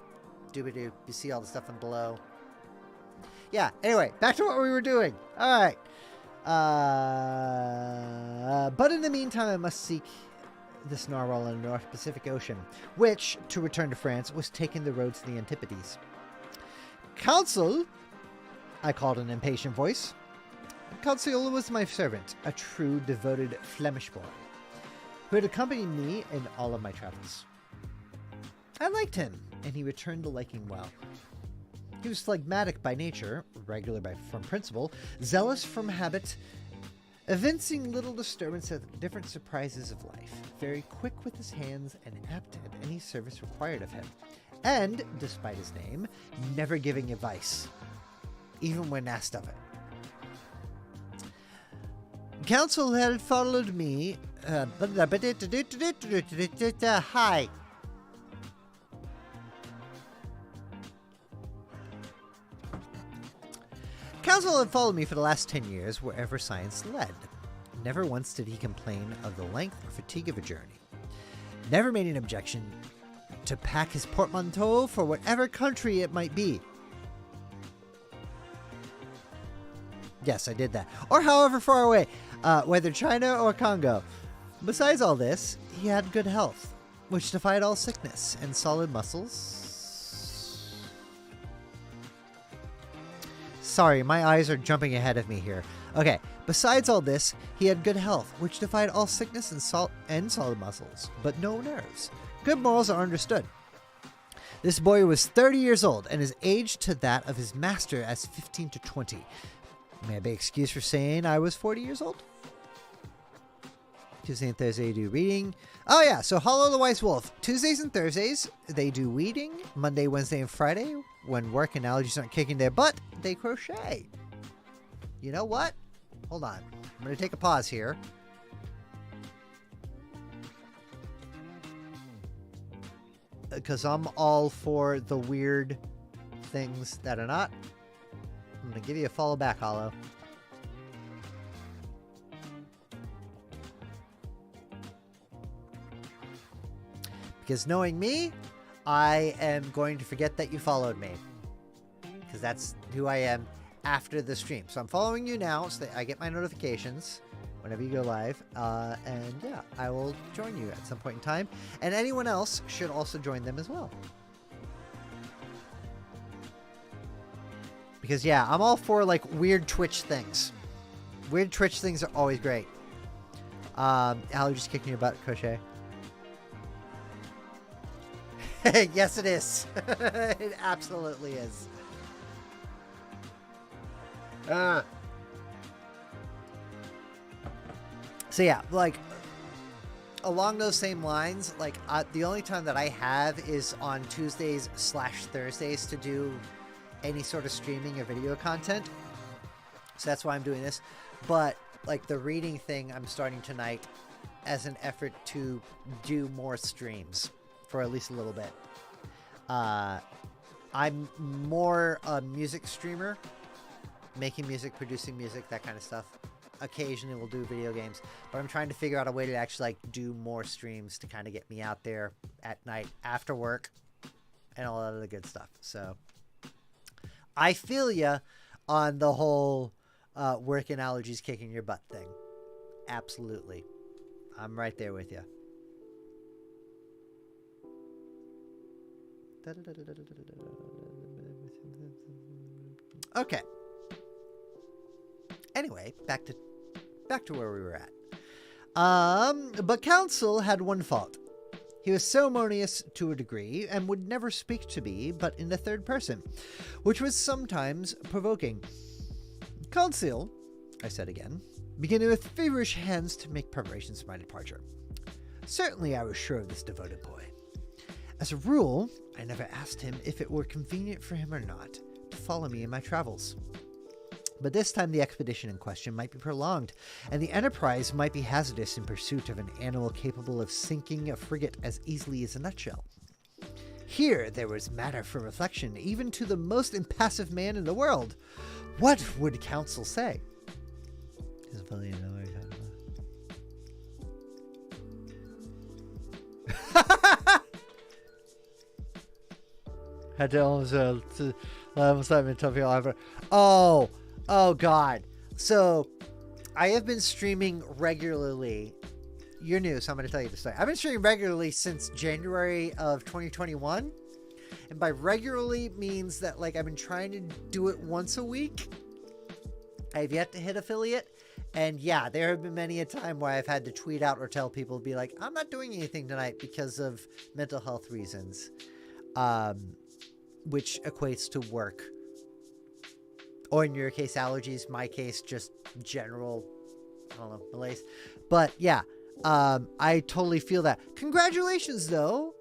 Doobie-doo. You see all the stuff in below. Yeah, anyway, back to what we were doing. All right. But in the meantime, I must seek this narwhal in the North Pacific Ocean, which, to return to France, was taking the road to the Antipodes. Counsel, I called an impatient voice. Counsel was my servant, a true, devoted Flemish boy, who had accompanied me in all of my travels. I liked him, and he returned the liking well. He was phlegmatic by nature, regular from principle, zealous from habit, evincing little disturbance at the different surprises of life, very quick with his hands and apt at any service required of him, and, despite his name, never giving advice, even when asked of it. Counsel had followed me. Hi. Counsel had followed me for the last 10 years wherever science led. Never once did he complain of the length or fatigue of a journey. Never made an objection to pack his portmanteau for whatever country it might be. Yes, I did that. Or however far away, whether China or Congo. Besides all this, he had good health, which defied all sickness, and solid muscles. Sorry, my eyes are jumping ahead of me here. Okay, besides all this, he had good health, which defied all sickness and solid muscles, but no nerves. Good morals are understood. This boy was 30 years old, and is aged to that of his master as 15 to 20. May I be excused for saying I was 40 years old? Tuesday and Thursday do reading. Oh yeah, so Hollow the Wise Wolf. Tuesdays and Thursdays, they do reading. Monday, Wednesday, and Friday, when work and allergies aren't kicking their butt, they crochet. You know what? Hold on. I'm going to take a pause here. Because I'm all for the weird things that are not. I'm going to give you a follow back, Hollow. Because knowing me, I am going to forget that you followed me. Because that's who I am after the stream. So I'm following you now so that I get my notifications whenever you go live. And yeah, I will join you at some point in time. And anyone else should also join them as well. Because yeah, I'm all for like weird Twitch things. Weird Twitch things are always great. Allie just kicking your butt, Crochet. Yes, it is. It absolutely is. So yeah, like along those same lines, like the only time that I have is on Tuesdays/Thursdays to do any sort of streaming or video content. So that's why I'm doing this. But like the reading thing, I'm starting tonight as an effort to do more streams for at least a little bit. I'm more a music streamer, making music, producing music, that kind of stuff. Occasionally we'll do video games, but I'm trying to figure out a way to actually like do more streams to kind of get me out there at night after work and all that other good stuff. So I feel ya on the whole work analogies kicking your butt thing. Absolutely. I'm right there with you. Okay. Anyway, back to where we were at. But Council had one fault. He was ceremonious to a degree and would never speak to me but in the third person, which was sometimes provoking. Council, I said again, beginning with feverish hands to make preparations for my departure. Certainly I was sure of this devoted boy. As a rule, I never asked him if it were convenient for him or not to follow me in my travels. But this time the expedition in question might be prolonged, and the enterprise might be hazardous in pursuit of an animal capable of sinking a frigate as easily as a nutshell. Here there was matter for reflection, even to the most impassive man in the world. What would Council say? Oh God. So I have been streaming regularly. You're new, so I'm going to tell you the story. I've been streaming regularly since January of 2021. And by regularly means that like I've been trying to do it once a week. I have yet to hit affiliate. And yeah, there have been many a time where I've had to tweet out or tell people, be like, I'm not doing anything tonight because of mental health reasons. Which equates to work. Or in your case, allergies. My case, just general, I don't know, malaise. But yeah, I totally feel that. Congratulations, though,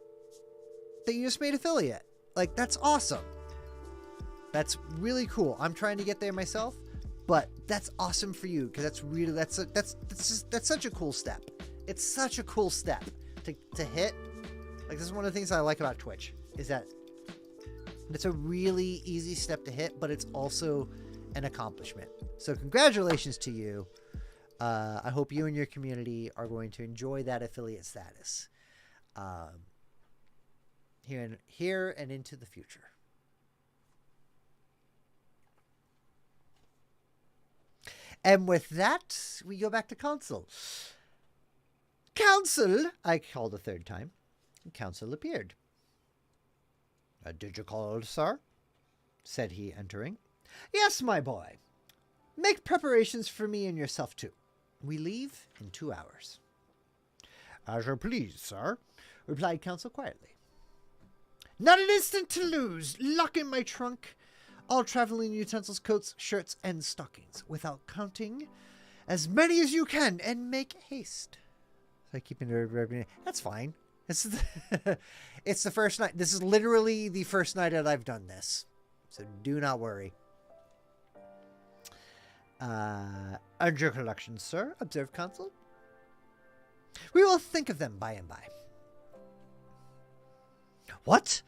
that you just made affiliate. Like, that's awesome. That's really cool. I'm trying to get there myself, but that's awesome for you because that's really that's such a cool step. It's such a cool step to hit. Like, this is one of the things I like about Twitch is that it's a really easy step to hit, but it's also an accomplishment. So congratulations to you. I hope you and your community are going to enjoy that affiliate status here and into the future. And with that, we go back to Council. Council, I called a third time. Council appeared. Did you call, sir? Said he, entering. Yes, my boy. Make preparations for me and yourself, too. We leave in 2 hours. As you please, sir, replied Council quietly. Not an instant to lose. Lock in my trunk all traveling utensils, coats, shirts, and stockings, without counting as many as you can, and make haste. So I keep in that's fine. It's the first night. This is literally the first night that I've done this. So do not worry. And your collections, sir, observed Council. We will think of them by and by. What?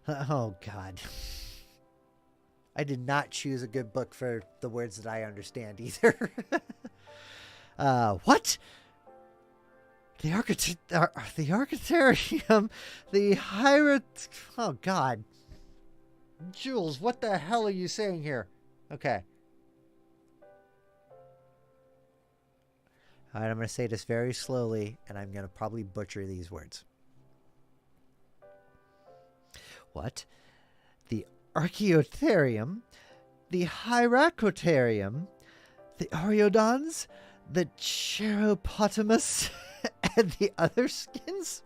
Oh, God. I did not choose a good book for the words that I understand either. What? The Architarium, the Hierat... Oh, God. Jules, what the hell are you saying here? Okay. All right, I'm going to say this very slowly, and I'm going to probably butcher these words. What? The Archaeotherium, the Hieracotarium, the Oreodons, the Cheropotamus, and the other skins?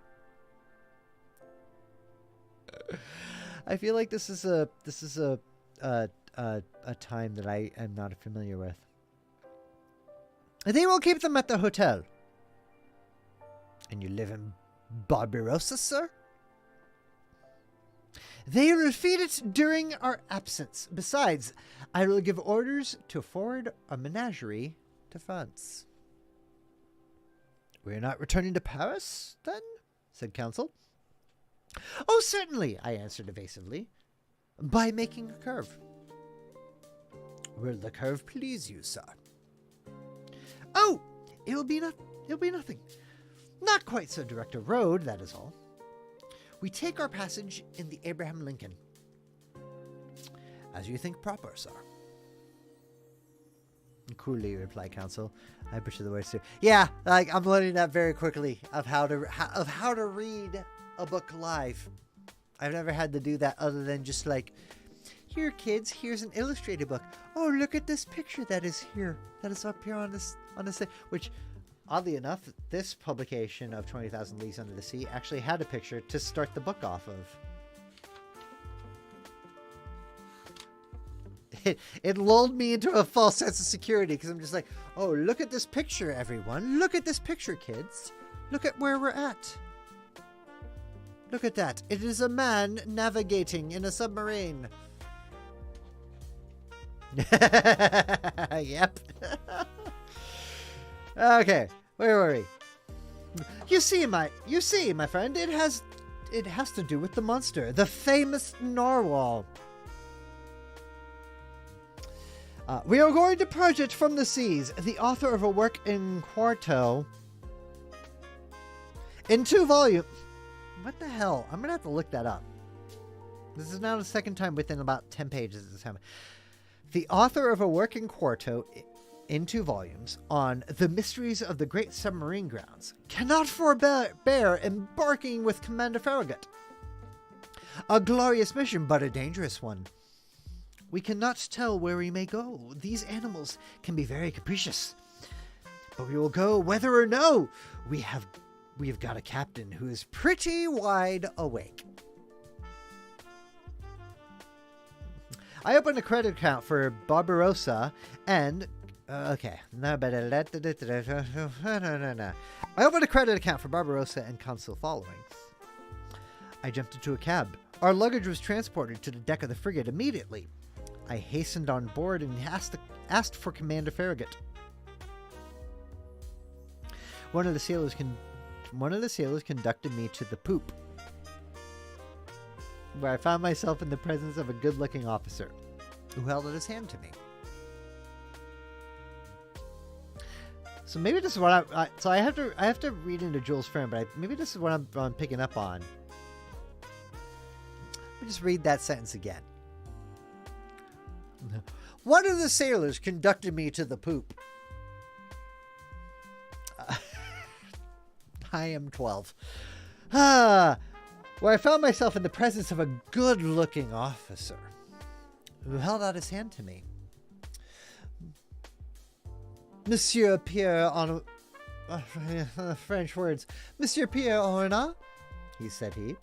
I feel like this is a time that I am not familiar with. They will keep them at the hotel. And you live in Barbarossa, sir? They will feed it during our absence. Besides, I will give orders to forward a menagerie to France. We're not returning to Paris, then? Said Council. Oh, certainly, I answered evasively. By making a curve. Will the curve please you, sir? Oh, it'll be nothing. Not quite so direct a road, that is all. We take our passage in the Abraham Lincoln. As you think proper, sir. coolly, replied Council. I butchered the words too. Yeah, like I'm learning that very quickly of how to read a book live. I've never had to do that other than just like, here kids, here's an illustrated book. Oh, look at this picture that is here. That is up here on this thing. Which, oddly enough, this publication of 20,000 Leagues Under the Sea actually had a picture to start the book off of. It lulled me into a false sense of security because I'm just like, oh, look at this picture, everyone. Look at this picture, kids. Look at where we're at. Look at that. It is a man navigating in a submarine. Yep. Okay, where were we? You see, my friend, it has to do with the monster, the famous narwhal. We are going to purge it from the seas. The author of a work in quarto, in 2 volumes. What the hell? I'm gonna have to look that up. This is now the second time within about 10 pages this time. The author of a work in quarto, in 2 volumes, on the mysteries of the great submarine grounds, cannot forbear embarking with Commander Farragut. A glorious mission, but a dangerous one. We cannot tell where we may go. These animals can be very capricious. But we will go whether or no. We have got a captain who is pretty wide awake. I opened a credit account for Barbarossa and... okay. I opened a credit account for Barbarossa and Consul following. I jumped into a cab. Our luggage was transported to the deck of the frigate immediately. I hastened on board and asked for Commander Farragut. One of the sailors conducted me to the poop, where I found myself in the presence of a good-looking officer, who held out his hand to me. So maybe this is what I have to read into Jules Verne, but maybe this is what I'm picking up on. Let me just read that sentence again. One of the sailors conducted me to the poop. I am 12. Where I found myself in the presence of a good-looking officer who held out his hand to me. Monsieur Pierre on French words. Monsieur Pierre Orna, said he.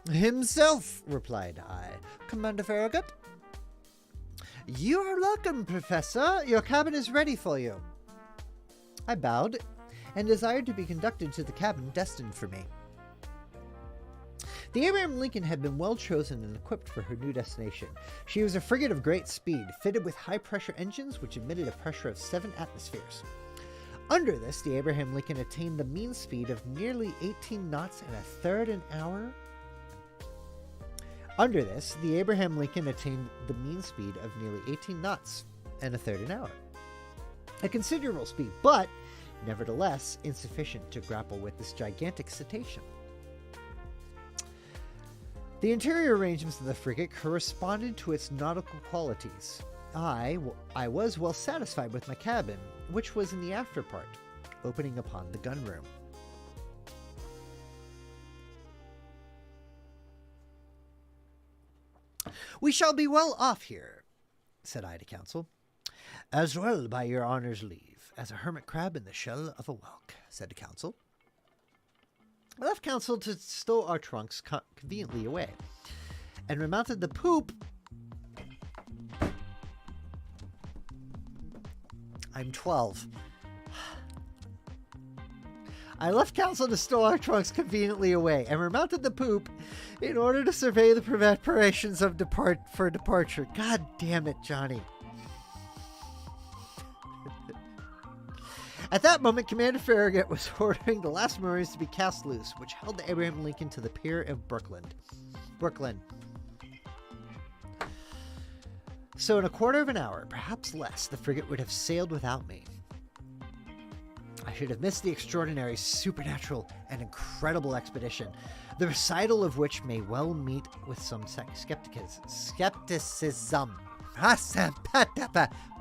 Himself, replied I. Commander Farragut? You are welcome, Professor. Your cabin is ready for you. I bowed and desired to be conducted to the cabin destined for me. The Abraham Lincoln had been well chosen and equipped for her new destination. She was a frigate of great speed, fitted with high-pressure engines which emitted a pressure of 7 atmospheres. Under this, the Abraham Lincoln attained the mean speed of nearly 18 knots and a third an hour. Under this, the Abraham Lincoln attained the mean speed of nearly 18 knots and a third an hour. A considerable speed, but nevertheless insufficient to grapple with this gigantic cetacean. The interior arrangements of the frigate corresponded to its nautical qualities. I was well satisfied with my cabin, which was in the after part, opening upon the gunroom. We shall be well off here, said I to Council. As well, by your honour's leave, as a hermit crab in the shell of a whelk, said the Council. I left Council to stow our trunks conveniently away, and remounted the poop. I'm 12. I left Council to stow our trunks conveniently away, and remounted the poop in order to survey the preparations of departure. God damn it, Johnny. At that moment, Commander Farragut was ordering the last Marines to be cast loose, which held the Abraham Lincoln to the pier of Brooklyn. So in a quarter of an hour, perhaps less, the frigate would have sailed without me. I should have missed the extraordinary, supernatural, and incredible expedition, the recital of which may well meet with some skepticism.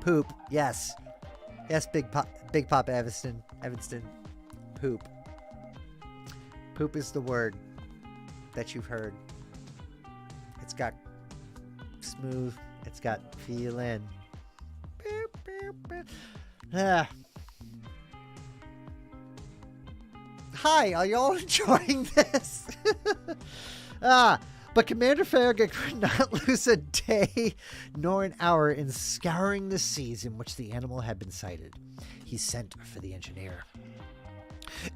Poop, yes. Yes, Big Papa Evanston. Poop. Poop is the word that you've heard. It's got smooth. It's got feeling. Ah. Hi, are y'all enjoying this? But Commander Farragut could not lose a day nor an hour in scouring the seas in which the animal had been sighted. He sent for the engineer.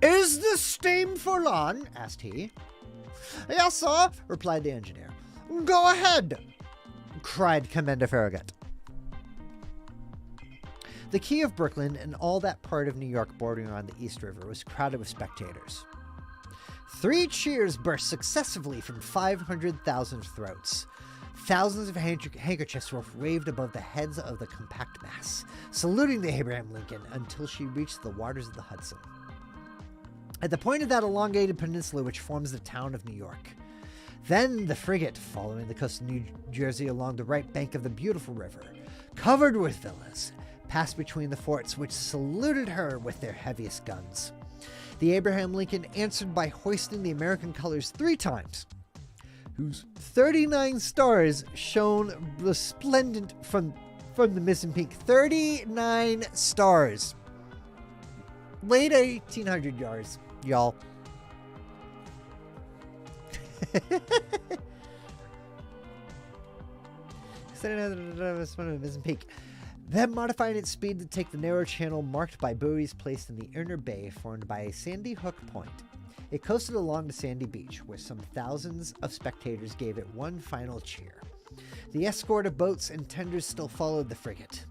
"Is the steam full on?" asked he. "Yes, sir," replied the engineer. "Go ahead," cried Commander Farragut. The Key of Brooklyn and all that part of New York bordering on the East River was crowded with spectators. 3 cheers burst successively from 500,000 throats. Thousands of handkerchiefs were waved above the heads of the compact mass, saluting the Abraham Lincoln until she reached the waters of the Hudson. At the point of that elongated peninsula which forms the town of New York. Then the frigate, following the coast of New Jersey along the right bank of the beautiful river, covered with villas, passed between the forts which saluted her with their heaviest guns. The Abraham Lincoln answered by hoisting the American colors 3 times, whose 39 stars shone resplendent from the mizzen peak. 39 stars. Late 1800 yards, y'all. Mizzen peak. Then modifying its speed to take the narrow channel marked by buoys placed in the inner bay formed by a sandy hook point. It coasted along the sandy beach, where some thousands of spectators gave it one final cheer. The escort of boats and tenders still followed the frigate,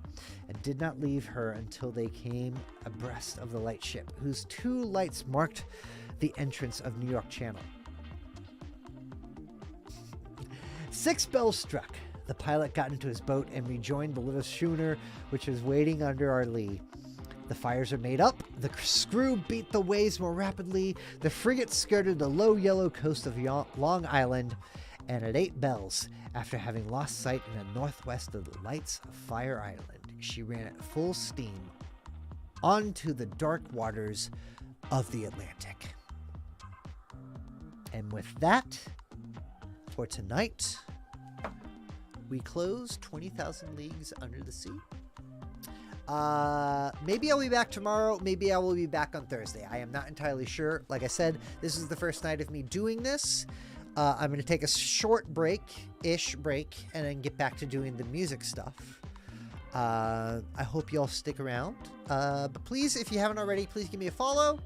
and did not leave her until they came abreast of the lightship, whose 2 lights marked the entrance of New York Channel. 6 bells struck. The pilot got into his boat and rejoined the little schooner, which was waiting under our lee. The fires were made up, the screw beat the waves more rapidly, the frigate skirted the low yellow coast of Long Island, and at 8 bells, after having lost sight in the northwest of the lights of Fire Island, she ran at full steam onto the dark waters of the Atlantic. And with that, for tonight, we close 20,000 Leagues Under the Sea. Maybe I'll be back tomorrow. Maybe I will be back on Thursday. I am not entirely sure. Like I said, this is the first night of me doing this. I'm going to take a short break, and then get back to doing the music stuff. I hope you all stick around. But please, if you haven't already, please give me a follow.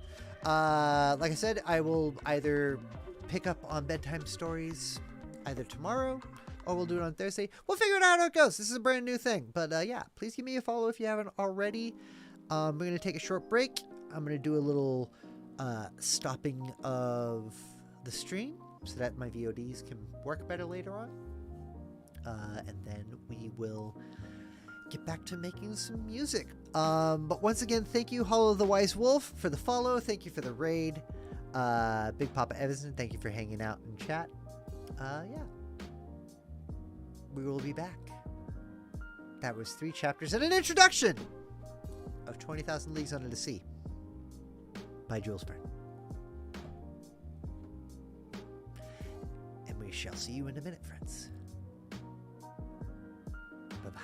Like I said, I will either pick up on bedtime stories either tomorrow, or we'll do it on Thursday. We'll figure it out how it goes. This is a brand new thing. But yeah, please give me a follow if you haven't already. We're going to take a short break. I'm going to do a little stopping of the stream so that my VODs can work better later on. And then we will get back to making some music. But once again, thank you, Hollow the Wise Wolf, for the follow. Thank you for the raid. Big Papa Evanston, thank you for hanging out in chat. Yeah. We will be back. That was 3 chapters and an introduction of 20,000 Leagues Under the Sea by Jules Verne. And we shall see you in a minute, friends. Bye-bye.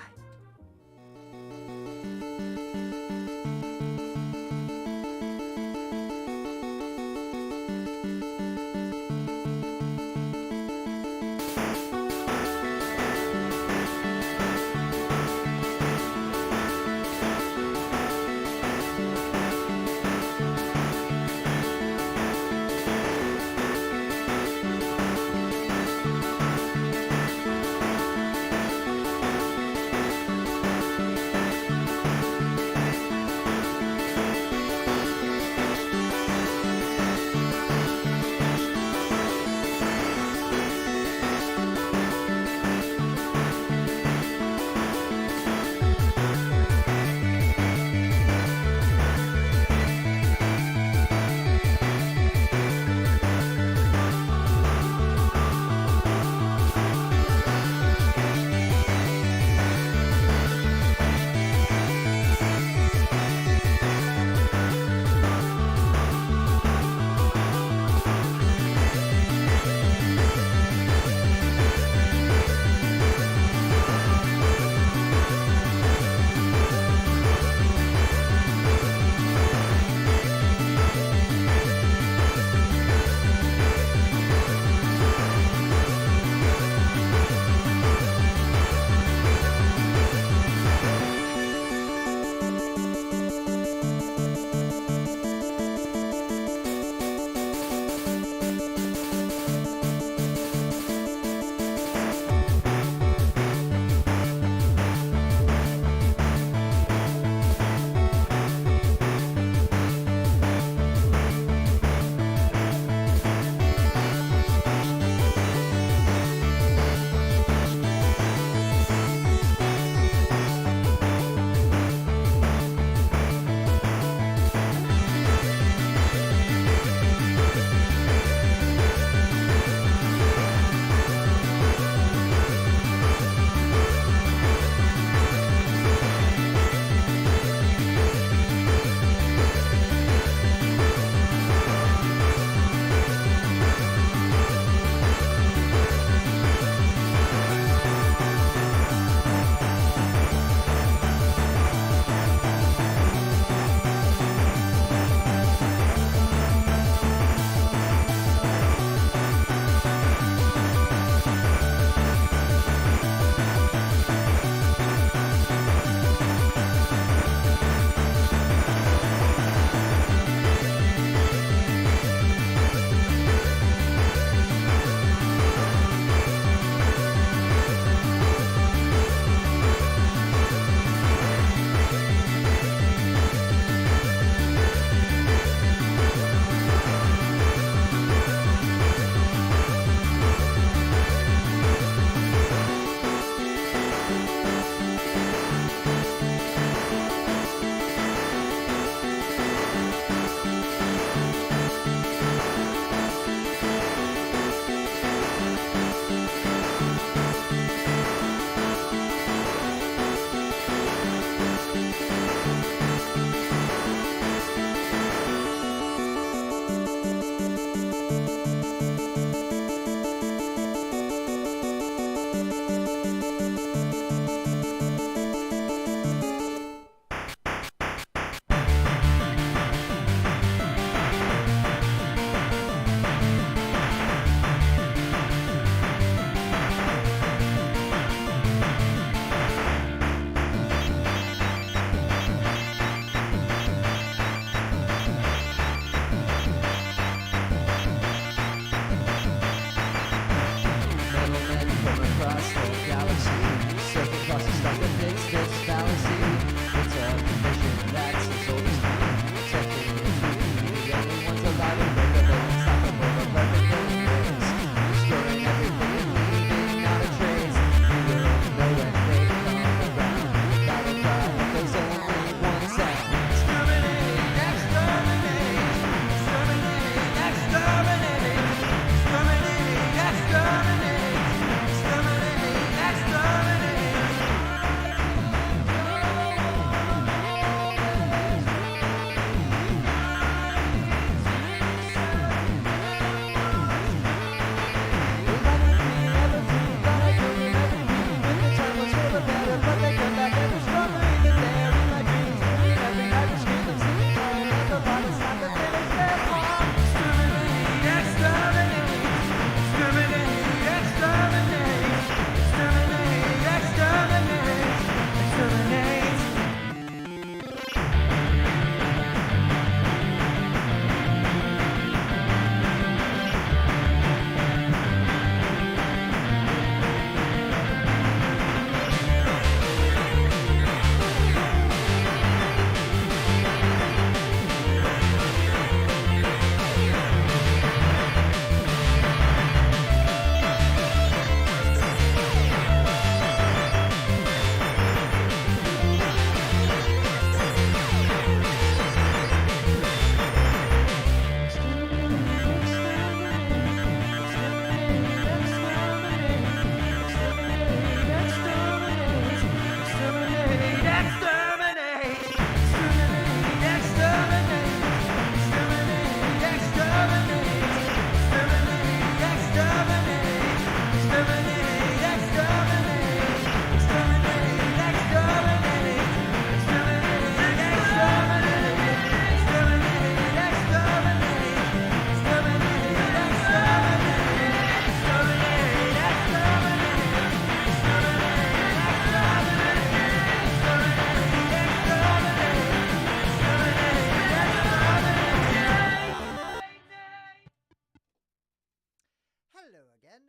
Hello again.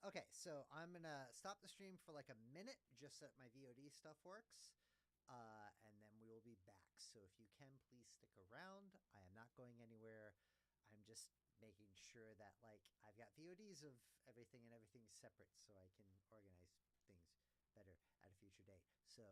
Okay, so I'm gonna stop the stream for like a minute just so that my VOD stuff works. And then we will be back. So if you can, please stick around. I am not going anywhere. I'm just making sure that like I've got VODs of everything and everything's separate so I can organize things better at a future date. So